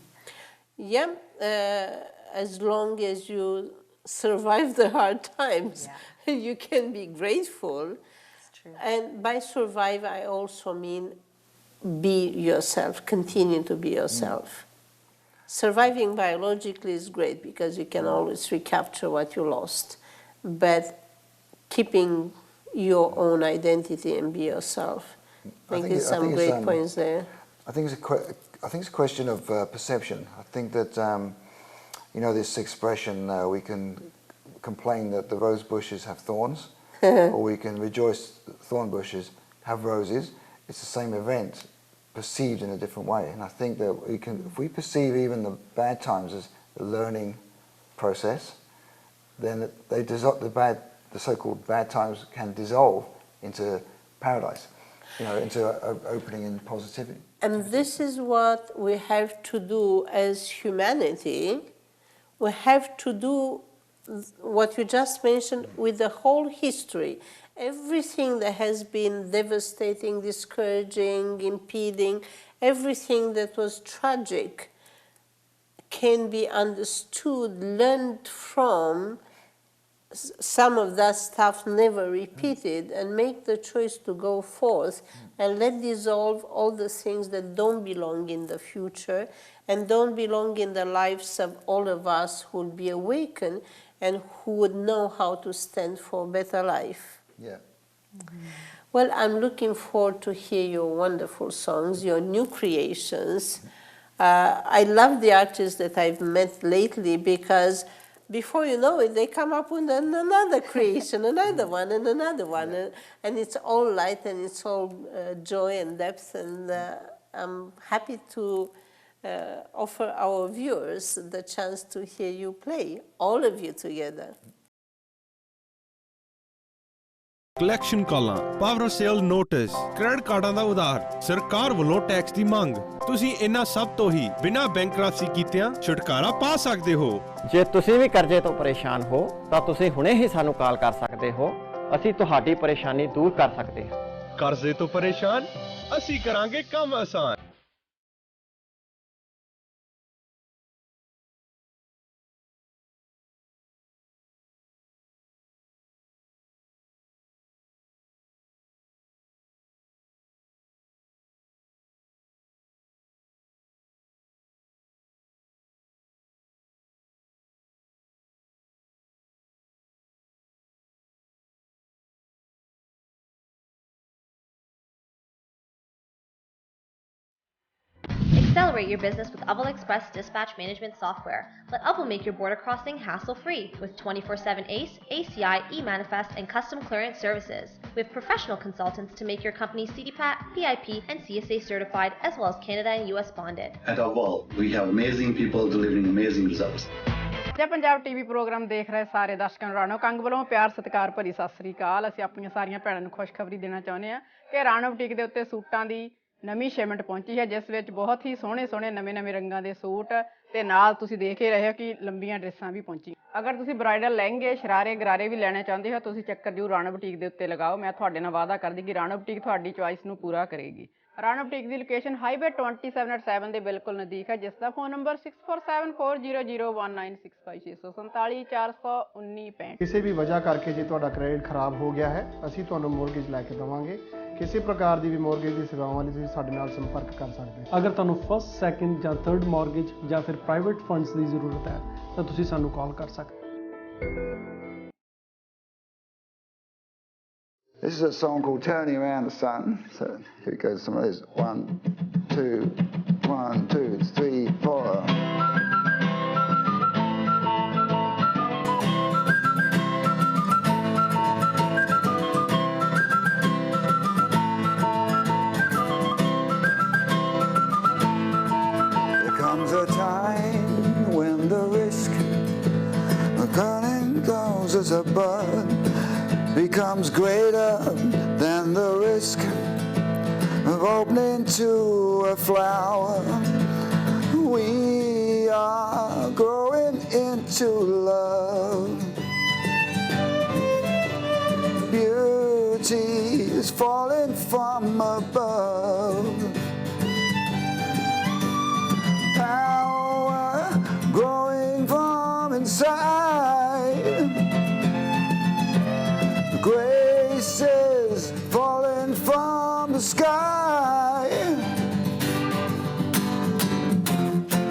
Speaker 1: Yeah, as long as you survive the hard times, yeah. You can be grateful.
Speaker 10: It's true.
Speaker 1: And by survive, I also mean be yourself, continue to be yourself. Surviving biologically is great because you can always recapture what you lost, but keeping your own identity and be yourself. I think there's some great points there.
Speaker 9: I think it's a question of perception. I think that you know, this expression, we can complain that the rose bushes have thorns, or we can rejoice that thorn bushes have roses. It's the same event, perceived in a different way. And I think that we can, if we perceive even the bad times as a learning process, then the so-called bad times can dissolve into paradise, you know, into an opening in positivity.
Speaker 1: And this is what we have to do as humanity. We have to do what you just mentioned with the whole history. Everything that has been devastating, discouraging, impeding, everything that was tragic can be understood, learned from, some of that stuff never repeated, and make the choice to go forth and let dissolve all the things that don't belong in the future and don't belong in the lives of all of us who will be awakened and who would know how to stand for a better life.
Speaker 9: Yeah.
Speaker 1: Well, I'm looking forward to hear your wonderful songs, your new creations. I love the artists that I've met lately because before you know it, they come up with another creation, another one, and another one. Yeah. And it's all light and it's all joy and depth. And I'm happy to offer our viewers the chance to hear you play, all of you together.
Speaker 2: Collection ਕਾਲਾਂ, power sale notice, credit ਕਾਰਡਾਂ ਦਾ ਉਧਾਰ, ਸਰਕਾਰ ਵੱਲੋਂ tax ਦੀ ਮੰਗ। ਤੁਸੀਂ ਇਹਨਾਂ ਸਭ ਤੋਂ ਹੀ ਬਿਨਾਂ ਬੈਂਕਰਪਸੀ ਕੀਤਿਆਂ ਛੁਟਕਾਰਾ ਪਾ ਸਕਦੇ ਹੋ।
Speaker 3: ਜੇ ਤੁਸੀਂ ਵੀ ਕਰਜ਼ੇ ਤੋਂ ਪਰੇਸ਼ਾਨ ਹੋ ਤਾਂ ਤੁਸੀਂ ਹੁਣੇ ਹੀ ਸਾਨੂੰ ਕਾਲ ਕਰ ਸਕਦੇ ਹੋ। ਅਸੀਂ ਤੁਹਾਡੀ ਪਰੇਸ਼ਾਨੀ ਦੂਰ ਕਰ ਸਕਦੇ ਹਾਂ।
Speaker 2: ਕਰਜ਼ੇ ਤੋਂ ਪਰੇਸ਼ਾਨ, ਅਸੀਂ ਕਰਾਂਗੇ ਕੰਮ ਆਸਾਨ।
Speaker 4: Accelerate your business with Upwell Express dispatch management software. Let Upwell make your border crossing hassle-free with 24/7 ACE, ACI, e-manifest, and custom clearance services. We have professional consultants to make your company CDPAT, PIP, and CSA certified, as well as Canada and US bonded.
Speaker 5: At Upwell, we have amazing people delivering amazing results.
Speaker 6: Punjab TV programme ਦੇਖ ਰਹੇ ਸਾਰੇ ਦਰਸ਼ਕਾਂ ਨੂੰ ਰਾਣੋ ਕੰਗ ਵੱਲੋਂ ਪਿਆਰ ਸਤਿਕਾਰ ਭਰੀ ਸਤਿ ਸ੍ਰੀ ਅਕਾਲ। ਅਸੀਂ ਆਪਣੀਆਂ ਸਾਰੀਆਂ ਭੈਣਾਂ ਨੂੰ ਖੁਸ਼ਖਬਰੀ ਦੇਣਾ ਚਾਹੁੰਦੇ ਹਾਂ ਕਿ ਰਾਣੋ ਬੁਟੀਕ ਦੇ ਉੱਤੇ ਸੂਟਾਂ ਦੀ ਨਵੀਂ ਸ਼ਿਪਮੈਂਟ ਪਹੁੰਚੀ ਹੈ, ਜਿਸ ਵਿੱਚ ਬਹੁਤ ਹੀ ਸੋਹਣੇ ਨਵੇਂ ਰੰਗਾਂ ਦੇ ਸੂਟ ਤੇ ਨਾਲ ਤੁਸੀਂ ਦੇਖ ਹੀ ਰਹੇ ਹੋ ਕਿ ਲੰਬੀਆਂ ਡਰੈਸਾਂ ਵੀ ਪਹੁੰਚੀਆਂ। ਅਗਰ ਤੁਸੀਂ ਬ੍ਰਾਈਡਲ ਲਹਿੰਗੇ, ਸ਼ਰਾਰੇ, ਗਰਾਰੇ ਵੀ ਲੈਣੇ ਚਾਹੁੰਦੇ ਹੋ ਤੁਸੀਂ ਚੱਕਰ ਜ਼ਰੂਰ ਰਾਣੋ ਬੁਟੀਕ ਦੇ ਉੱਤੇ ਲਗਾਓ। ਮੈਂ ਤੁਹਾਡੇ ਨਾਲ ਵਾਅਦਾ ਕਰਦੀ ਕਿ ਰਾਣੋ ਬੁਟੀਕ ਤੁਹਾਡੀ ਚੁਆਇਸ ਨੂੰ ਪੂਰਾ ਕਰੇਗੀ। ਰਾਣੋ ਬੁਟੀਕ ਦੀ ਲੋਕੇਸ਼ਨ ਹਾਈਵੇ 27/7 ਦੇ ਬਿਲਕੁਲ ਨਜ਼ਦੀਕ ਹੈ, ਜਿਸ ਦਾ ਫੋਨ ਨੰਬਰ 6474001965
Speaker 7: ਕਿਸੇ ਵੀ ਵਜ੍ਹਾ ਕਰਕੇ ਜੇ ਤੁਹਾਡਾ ਕ੍ਰੈਡਿਟ ਖਰਾਬ ਹੋ ਗਿਆ ਹੈ ਅਸੀਂ ਤੁਹਾਨੂੰ ਮੋਰਗੇਜ ਲੈ ਕੇ ਦੇਵਾਂਗੇ। ਕਿਸੇ ਪ੍ਰਕਾਰ ਦੀ ਵੀ ਮੋਰਗੇਜ ਦੀ ਸੇਵਾਵਾਂ ਲਈ ਤੁਸੀਂ ਸਾਡੇ ਨਾਲ ਸੰਪਰਕ ਕਰ ਸਕਦੇ ਹੋ।
Speaker 8: ਅਗਰ ਤੁਹਾਨੂੰ ਫਸਟ, ਸੈਕੰਡ ਜਾਂ ਥਰਡ ਮਾਰਗੇਜ ਜਾਂ ਫਿਰ ਪ੍ਰਾਈਵੇਟ ਫੰਡਸ ਦੀ ਜ਼ਰੂਰਤ ਹੈ ਤਾਂ ਤੁਸੀਂ ਸਾਨੂੰ ਕਾਲ ਕਰ ਸਕਦੇ ਹੋ।
Speaker 9: This is a song called Turning Around the Sun. So here it goes, some of those. 1, 2, 1, 2, 3, 4. There comes a time when the risk of cutting goes as a bud becomes greater than the risk of opening to a flower. We are growing into love. Beauty is falling from above. Power growing from inside. Graces falling from the sky.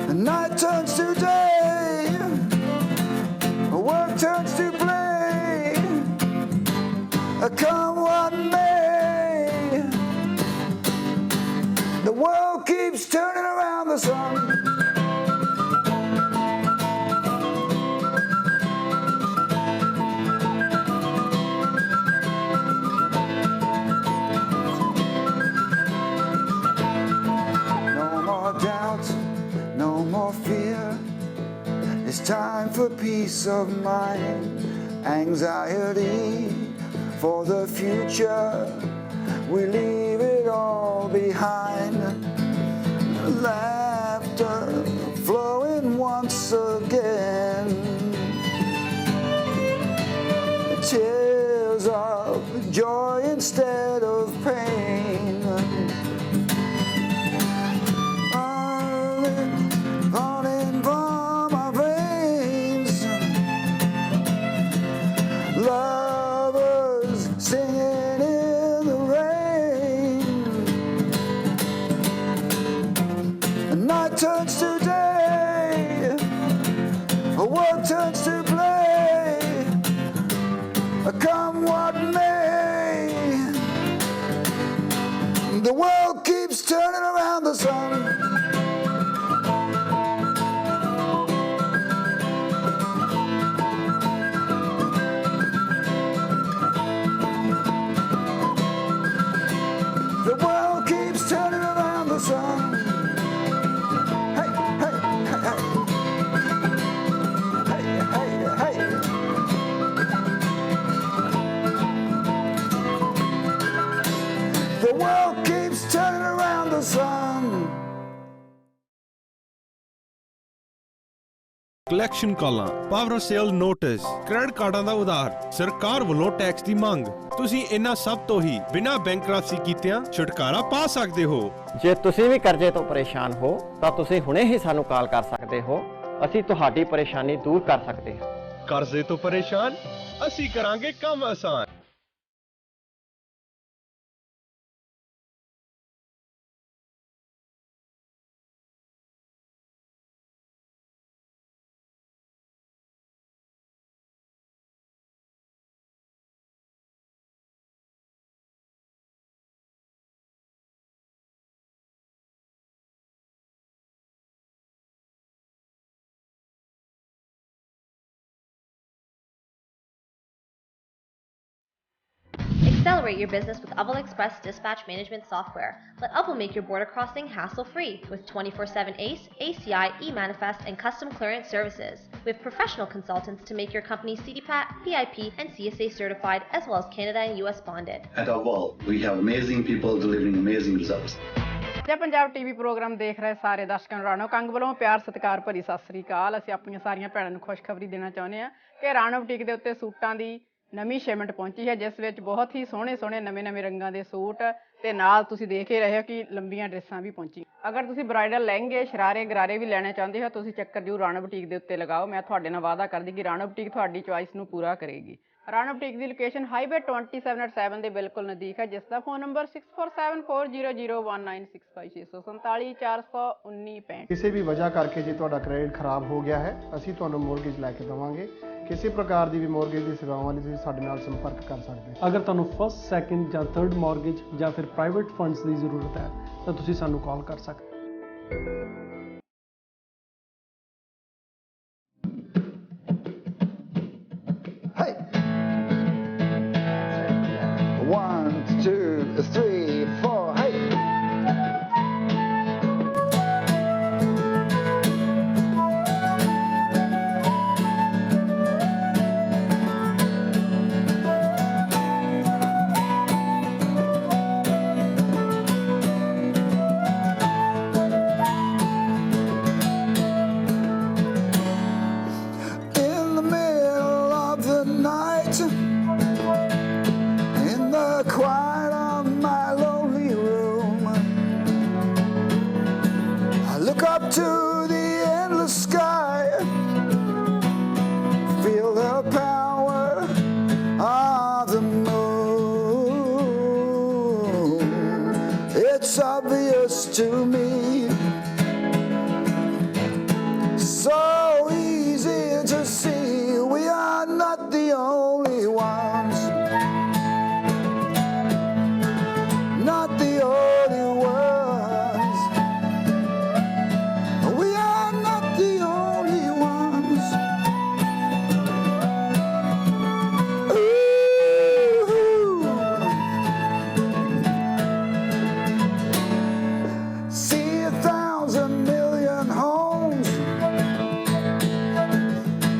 Speaker 9: And night turns to day, work turns to play. Come what may, the world keeps turning around the sun. No more fear. It's time for peace of mind. Anxiety for the future, we leave it all behind. Laughter flowing once again. Tears of joy instead of pain. Running from our veins, lovers singing in the rain. And night turns to day, work turns to play. Come what may, the world keeps turning around the sun. The world keeps turning around the sun. Hey, hey, hey, hey. Hey, hey, hey.
Speaker 2: Collection ਕਾਲਾਂ, power sale notice, credit ਕਾਰਡਾਂ ਦਾ ਉਧਾਰ, ਸਰਕਾਰ ਵੱਲੋਂ tax ਦੀ ਮੰਗ। ਤੁਸੀਂ ਇਹਨਾਂ ਸਭ ਤੋਂ ਹੀ ਬਿਨਾਂ ਬੈਂਕਰਪਸੀ ਕੀਤਿਆਂ ਛੁਟਕਾਰਾ ਪਾ ਸਕਦੇ ਹੋ।
Speaker 3: ਜੇ ਤੁਸੀਂ ਵੀ ਕਰਜ਼ੇ ਤੋਂ ਪਰੇਸ਼ਾਨ ਹੋ ਤਾਂ ਤੁਸੀਂ ਹੁਣੇ ਹੀ ਸਾਨੂੰ ਕਾਲ ਕਰ ਸਕਦੇ ਹੋ। ਅਸੀਂ ਤੁਹਾਡੀ ਪਰੇਸ਼ਾਨੀ ਦੂਰ ਕਰ ਸਕਦੇ ਹਾਂ।
Speaker 2: ਕਰਜ਼ੇ ਤੋਂ ਪਰੇਸ਼ਾਨ, ਅਸੀਂ ਕਰਾਂਗੇ ਕੰਮ ਆਸਾਨ।
Speaker 4: Accelerate your business with Upwell Express dispatch management software. Let Upwell make your border crossing hassle-free with 24/7 ACE, ACI, e-manifest, and custom clearance services. We have professional consultants to make your company CDPAT, PIP, and CSA certified, as well as Canada and US bonded.
Speaker 5: At Upwell, we have amazing people delivering amazing results.
Speaker 6: ਜੇ Punjab TV programme ਦੇਖ ਰਹੇ ਸਾਰੇ ਦਰਸ਼ਕਾਂ ਨੂੰ ਰਾਣੋ ਕੰਗ ਵੱਲੋਂ ਪਿਆਰ ਸਤਿਕਾਰ ਭਰੀ ਸਤਿ ਸ੍ਰੀ ਅਕਾਲ। ਅਸੀਂ ਆਪਣੀਆਂ ਸਾਰੀਆਂ ਭੈਣਾਂ ਨੂੰ ਖੁਸ਼ਖਬਰੀ ਦੇਣਾ ਚਾਹੁੰਦੇ ਹਾਂ ਕਿ ਰਾਣੋ ਬੁਟੀਕ ਦੇ ਉੱਤੇ ਸੂਟਾਂ ਦੀ ਨਵੀਂ ਸ਼ਿਪਮੈਂਟ ਪਹੁੰਚੀ ਹੈ, ਜਿਸ ਵਿੱਚ ਬਹੁਤ ਹੀ ਸੋਹਣੇ ਨਵੇਂ ਰੰਗਾਂ ਦੇ ਸੂਟ ਤੇ ਨਾਲ ਤੁਸੀਂ ਦੇਖ ਹੀ ਰਹੇ ਹੋ ਕਿ ਲੰਬੀਆਂ ਡਰੈਸਾਂ ਵੀ ਪਹੁੰਚੀਆਂ। ਅਗਰ ਤੁਸੀਂ ਬ੍ਰਾਈਡਲ ਲਹਿੰਗੇ, ਸ਼ਰਾਰੇ, ਗਰਾਰੇ ਵੀ ਲੈਣੇ ਚਾਹੁੰਦੇ ਹੋ, ਤੁਸੀਂ ਚੱਕਰ ਜ਼ਰੂਰ ਰਾਣੋ ਬੁਟੀਕ ਦੇ ਉੱਤੇ ਲਗਾਓ। ਮੈਂ ਤੁਹਾਡੇ ਨਾਲ ਵਾਅਦਾ ਕਰਦੀ ਕਿ ਰਾਣੋ ਬੁਟੀਕ ਤੁਹਾਡੀ ਚੁਆਇਸ ਨੂੰ ਪੂਰਾ ਕਰੇਗੀ। ਰਾਣੋ ਬੁਟੀਕ ਦੀ ਲੋਕੇਸ਼ਨ ਹਾਈਵੇ 27/7 ਦੇ ਬਿਲਕੁਲ ਨਜ਼ਦੀਕ ਹੈ, ਜਿਸ ਦਾ ਫੋਨ ਨੰਬਰ 6474001965
Speaker 7: ਕਿਸੇ ਵੀ ਵਜ੍ਹਾ ਕਰਕੇ ਜੇ ਤੁਹਾਡਾ ਕ੍ਰੈਡਿਟ ਖਰਾਬ ਹੋ ਗਿਆ ਹੈ, ਅਸੀਂ ਤੁਹਾਨੂੰ ਮੋਰਗੇਜ ਲੈ ਕੇ ਦੇਵਾਂਗੇ। ਕਿਸੇ ਪ੍ਰਕਾਰ ਦੀ ਵੀ ਮੋਰਗੇਜ ਦੀ ਸੇਵਾਵਾਂ ਲਈ ਤੁਸੀਂ ਸਾਡੇ ਨਾਲ ਸੰਪਰਕ ਕਰ ਸਕਦੇ ਹੋ।
Speaker 8: ਅਗਰ ਤੁਹਾਨੂੰ ਫਸਟ, ਸੈਕੰਡ ਜਾਂ ਥਰਡ ਮਾਰਗੇਜ ਜਾਂ ਫਿਰ ਪ੍ਰਾਈਵੇਟ ਫੰਡਸ ਦੀ ਜ਼ਰੂਰਤ ਹੈ ਤਾਂ ਤੁਸੀਂ ਸਾਨੂੰ ਕਾਲ ਕਰ ਸਕਦੇ ਹੋ।
Speaker 9: Hey! 1, 2, 3, 4, hey! To the endless sky, feel the power of the moon. It's obvious to me, so easy to see we are not the only ones, not the only ones.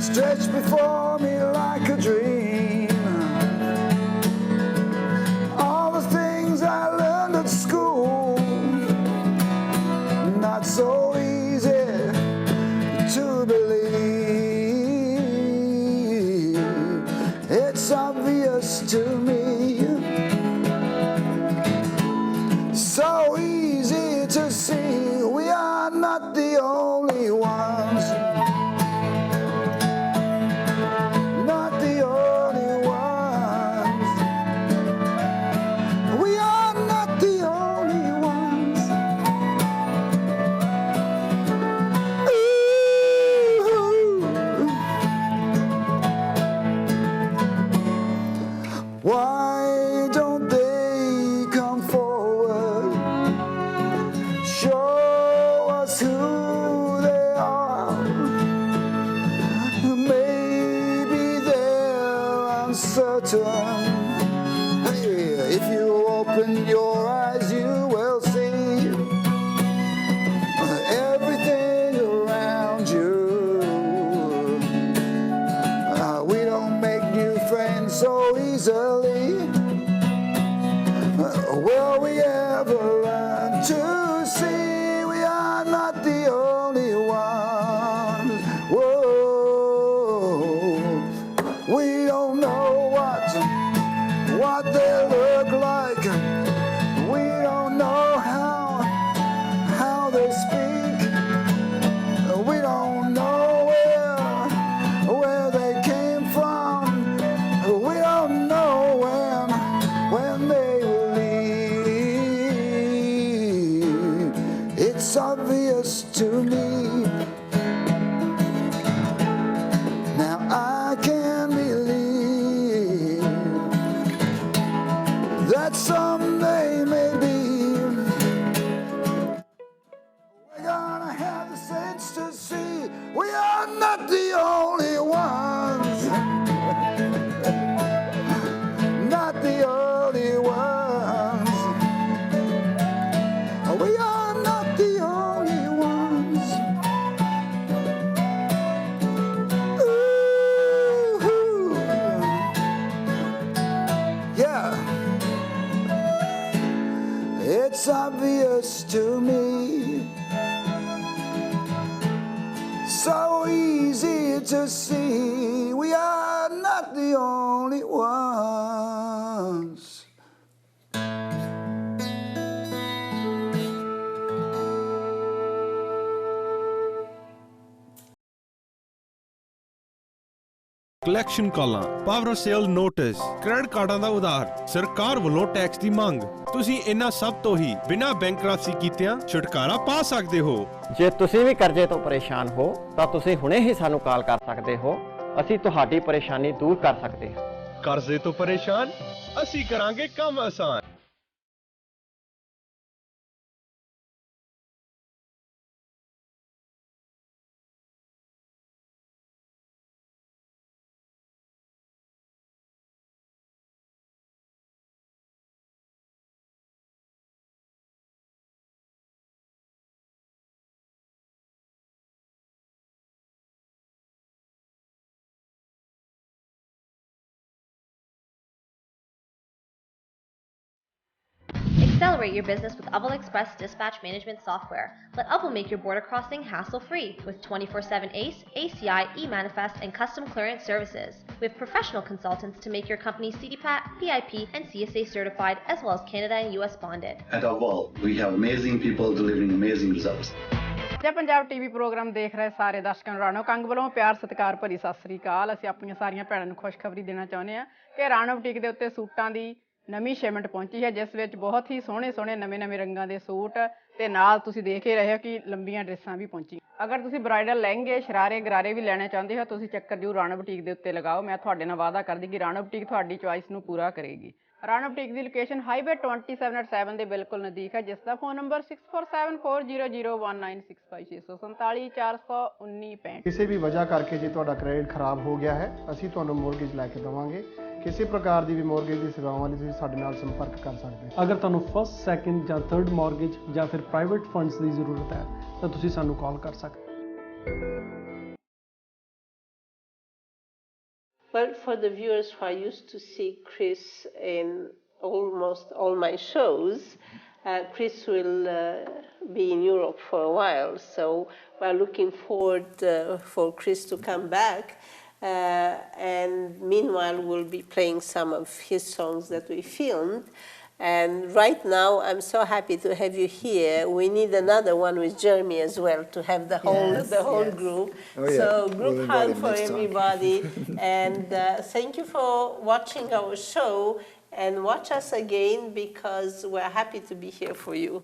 Speaker 9: Stretched before me like a dream. All the things I learned at school, not so easy to believe. It's obvious to me, so easy to see we are not the only ones. Why don't they come forward, show us who they are? Maybe they're uncertain. Hey, if you open your eyes, you will see everything around you. We don't make new friends so easily. Will we ever learn to see we are not the only ones? Whoa. are not the only ones. Not the only ones. We are not the only ones. Ooh, yeah. It's obvious to me, so easy to see, we are not the only ones.
Speaker 2: Collection ਕਾਲਾਂ, power sale notice, credit ਕਾਰਡਾਂ ਦਾ ਉਧਾਰ, ਸਰਕਾਰ ਵੱਲੋਂ tax ਦੀ ਮੰਗ। ਤੁਸੀਂ ਇਹਨਾਂ ਸਭ ਤੋਂ ਹੀ ਬਿਨਾਂ ਬੈਂਕਰਪਸੀ ਕੀਤਿਆਂ ਛੁਟਕਾਰਾ ਪਾ ਸਕਦੇ ਹੋ।
Speaker 3: ਜੇ ਤੁਸੀਂ ਵੀ ਕਰਜ਼ੇ ਤੋਂ ਪਰੇਸ਼ਾਨ ਹੋ ਤਾਂ ਤੁਸੀਂ ਹੁਣੇ ਹੀ ਸਾਨੂੰ ਕਾਲ ਕਰ ਸਕਦੇ ਹੋ। ਅਸੀਂ ਤੁਹਾਡੀ ਪਰੇਸ਼ਾਨੀ ਦੂਰ ਕਰ ਸਕਦੇ ਹਾਂ।
Speaker 2: ਕਰਜ਼ੇ ਤੋਂ ਪਰੇਸ਼ਾਨ, ਅਸੀਂ ਕਰਾਂਗੇ ਕੰਮ ਆਸਾਨ।
Speaker 4: Accelerate your business with Upple Express dispatch management software. Let Upple make your border crossing hassle-free with 24/7 ACE, ACI, e-manifest, and custom clearance services. We have professional consultants to make your company CDPAT, PIP, and CSA certified, as well as Canada and US bonded.
Speaker 5: At Upple, we have amazing people delivering amazing results.
Speaker 6: ਜੇ Punjab TV programme ਦੇਖ ਰਹੇ ਸਾਰੇ ਦਰਸ਼ਕਾਂ ਨੂੰ ਰਾਣੋ ਕੰਗ ਵੱਲੋਂ ਪਿਆਰ ਸਤਿਕਾਰ ਭਰੀ ਸਤਿ ਸ੍ਰੀ ਅਕਾਲ। ਅਸੀਂ ਆਪਣੀਆਂ ਸਾਰੀਆਂ ਭੈਣਾਂ ਨੂੰ ਖੁਸ਼ਖਬਰੀ ਦੇਣਾ ਚਾਹੁੰਦੇ ਹਾਂ ਕਿ ਰਾਣੋ ਬੁਟੀਕ ਦੇ ਉੱਤੇ ਸੂਟਾਂ ਦੀ ਨਵੀਂ ਸ਼ਿਪਮੈਂਟ ਪਹੁੰਚੀ ਹੈ, ਜਿਸ ਵਿੱਚ ਬਹੁਤ ਹੀ ਸੋਹਣੇ ਨਵੇਂ ਰੰਗਾਂ ਦੇ ਸੂਟ ਤੇ ਨਾਲ ਤੁਸੀਂ ਦੇਖ ਹੀ ਰਹੇ ਹੋ ਕਿ ਲੰਬੀਆਂ ਡਰੈਸਾਂ ਵੀ ਪਹੁੰਚੀਆਂ। ਅਗਰ ਤੁਸੀਂ ਬ੍ਰਾਈਡਲ ਲਹਿੰਗੇ, ਸ਼ਰਾਰੇ, ਗਰਾਰੇ ਵੀ ਲੈਣੇ ਚਾਹੁੰਦੇ ਹੋ, ਤੁਸੀਂ ਚੱਕਰ ਜ਼ਰੂਰ ਰਾਣੋ ਬੁਟੀਕ ਦੇ ਉੱਤੇ ਲਗਾਓ। ਮੈਂ ਤੁਹਾਡੇ ਨਾਲ ਵਾਅਦਾ ਕਰਦੀ ਕਿ ਰਾਣੋ ਬੁਟੀਕ ਤੁਹਾਡੀ ਚੁਆਇਸ ਨੂੰ ਪੂਰਾ ਕਰੇਗੀ। ਰਾਣੋ ਬੁਟੀਕ ਦੀ ਲੋਕੇਸ਼ਨ ਹਾਈਵੇ 27/7 ਦੇ ਬਿਲਕੁਲ ਨਜ਼ਦੀਕ ਹੈ, ਜਿਸ ਦਾ ਫੋਨ ਨੰਬਰ 6474001965 647
Speaker 7: ਕਿਸੇ ਵੀ ਵਜ੍ਹਾ ਕਰਕੇ ਜੇ ਤੁਹਾਡਾ ਕ੍ਰੈਡਿਟ ਖਰਾਬ ਹੋ ਗਿਆ ਹੈ, ਅਸੀਂ ਤੁਹਾਨੂੰ ਮੋਰਗੇਜ ਲੈ ਕੇ ਦੇਵਾਂਗੇ। ਕਿਸੇ ਪ੍ਰਕਾਰ ਦੀ ਵੀ ਮੋਰਗੇਜ ਦੀ ਸੇਵਾਵਾਂ ਲਈ ਤੁਸੀਂ ਸਾਡੇ ਨਾਲ ਸੰਪਰਕ ਕਰ ਸਕਦੇ ਹੋ।
Speaker 8: ਅਗਰ ਤੁਹਾਨੂੰ ਫਸਟ, ਸੈਕੰਡ ਜਾਂ ਥਰਡ ਮਾਰਗੇਜ ਜਾਂ ਫਿਰ ਪ੍ਰਾਈਵੇਟ ਫੰਡਸ ਦੀ ਜ਼ਰੂਰਤ ਹੈ ਤਾਂ ਤੁਸੀਂ ਸਾਨੂੰ ਕਾਲ ਕਰ ਸਕਦੇ ਹੋ।
Speaker 1: Well, for the viewers who are used to see Chris in almost all my shows, Chris will be in Europe for a while, so we're looking forward for Chris to come back. And meanwhile, we'll be playing some of his songs that we filmed. And right now, I'm so happy to have you here. We need another one with Jeremy as well to have the whole group. Oh, yeah. So group hug for everybody. And thank you for watching our show. And watch us again because we're happy to be here for you.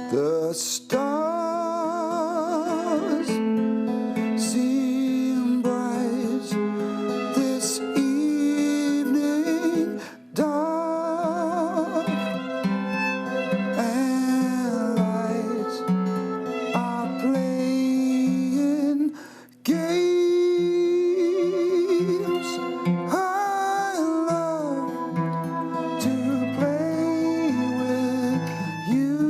Speaker 9: The stars seem bright this evening, dark and light are playing games. I love to play with you.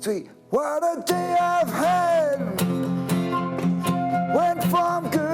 Speaker 9: 3. What a day I've had. Went from good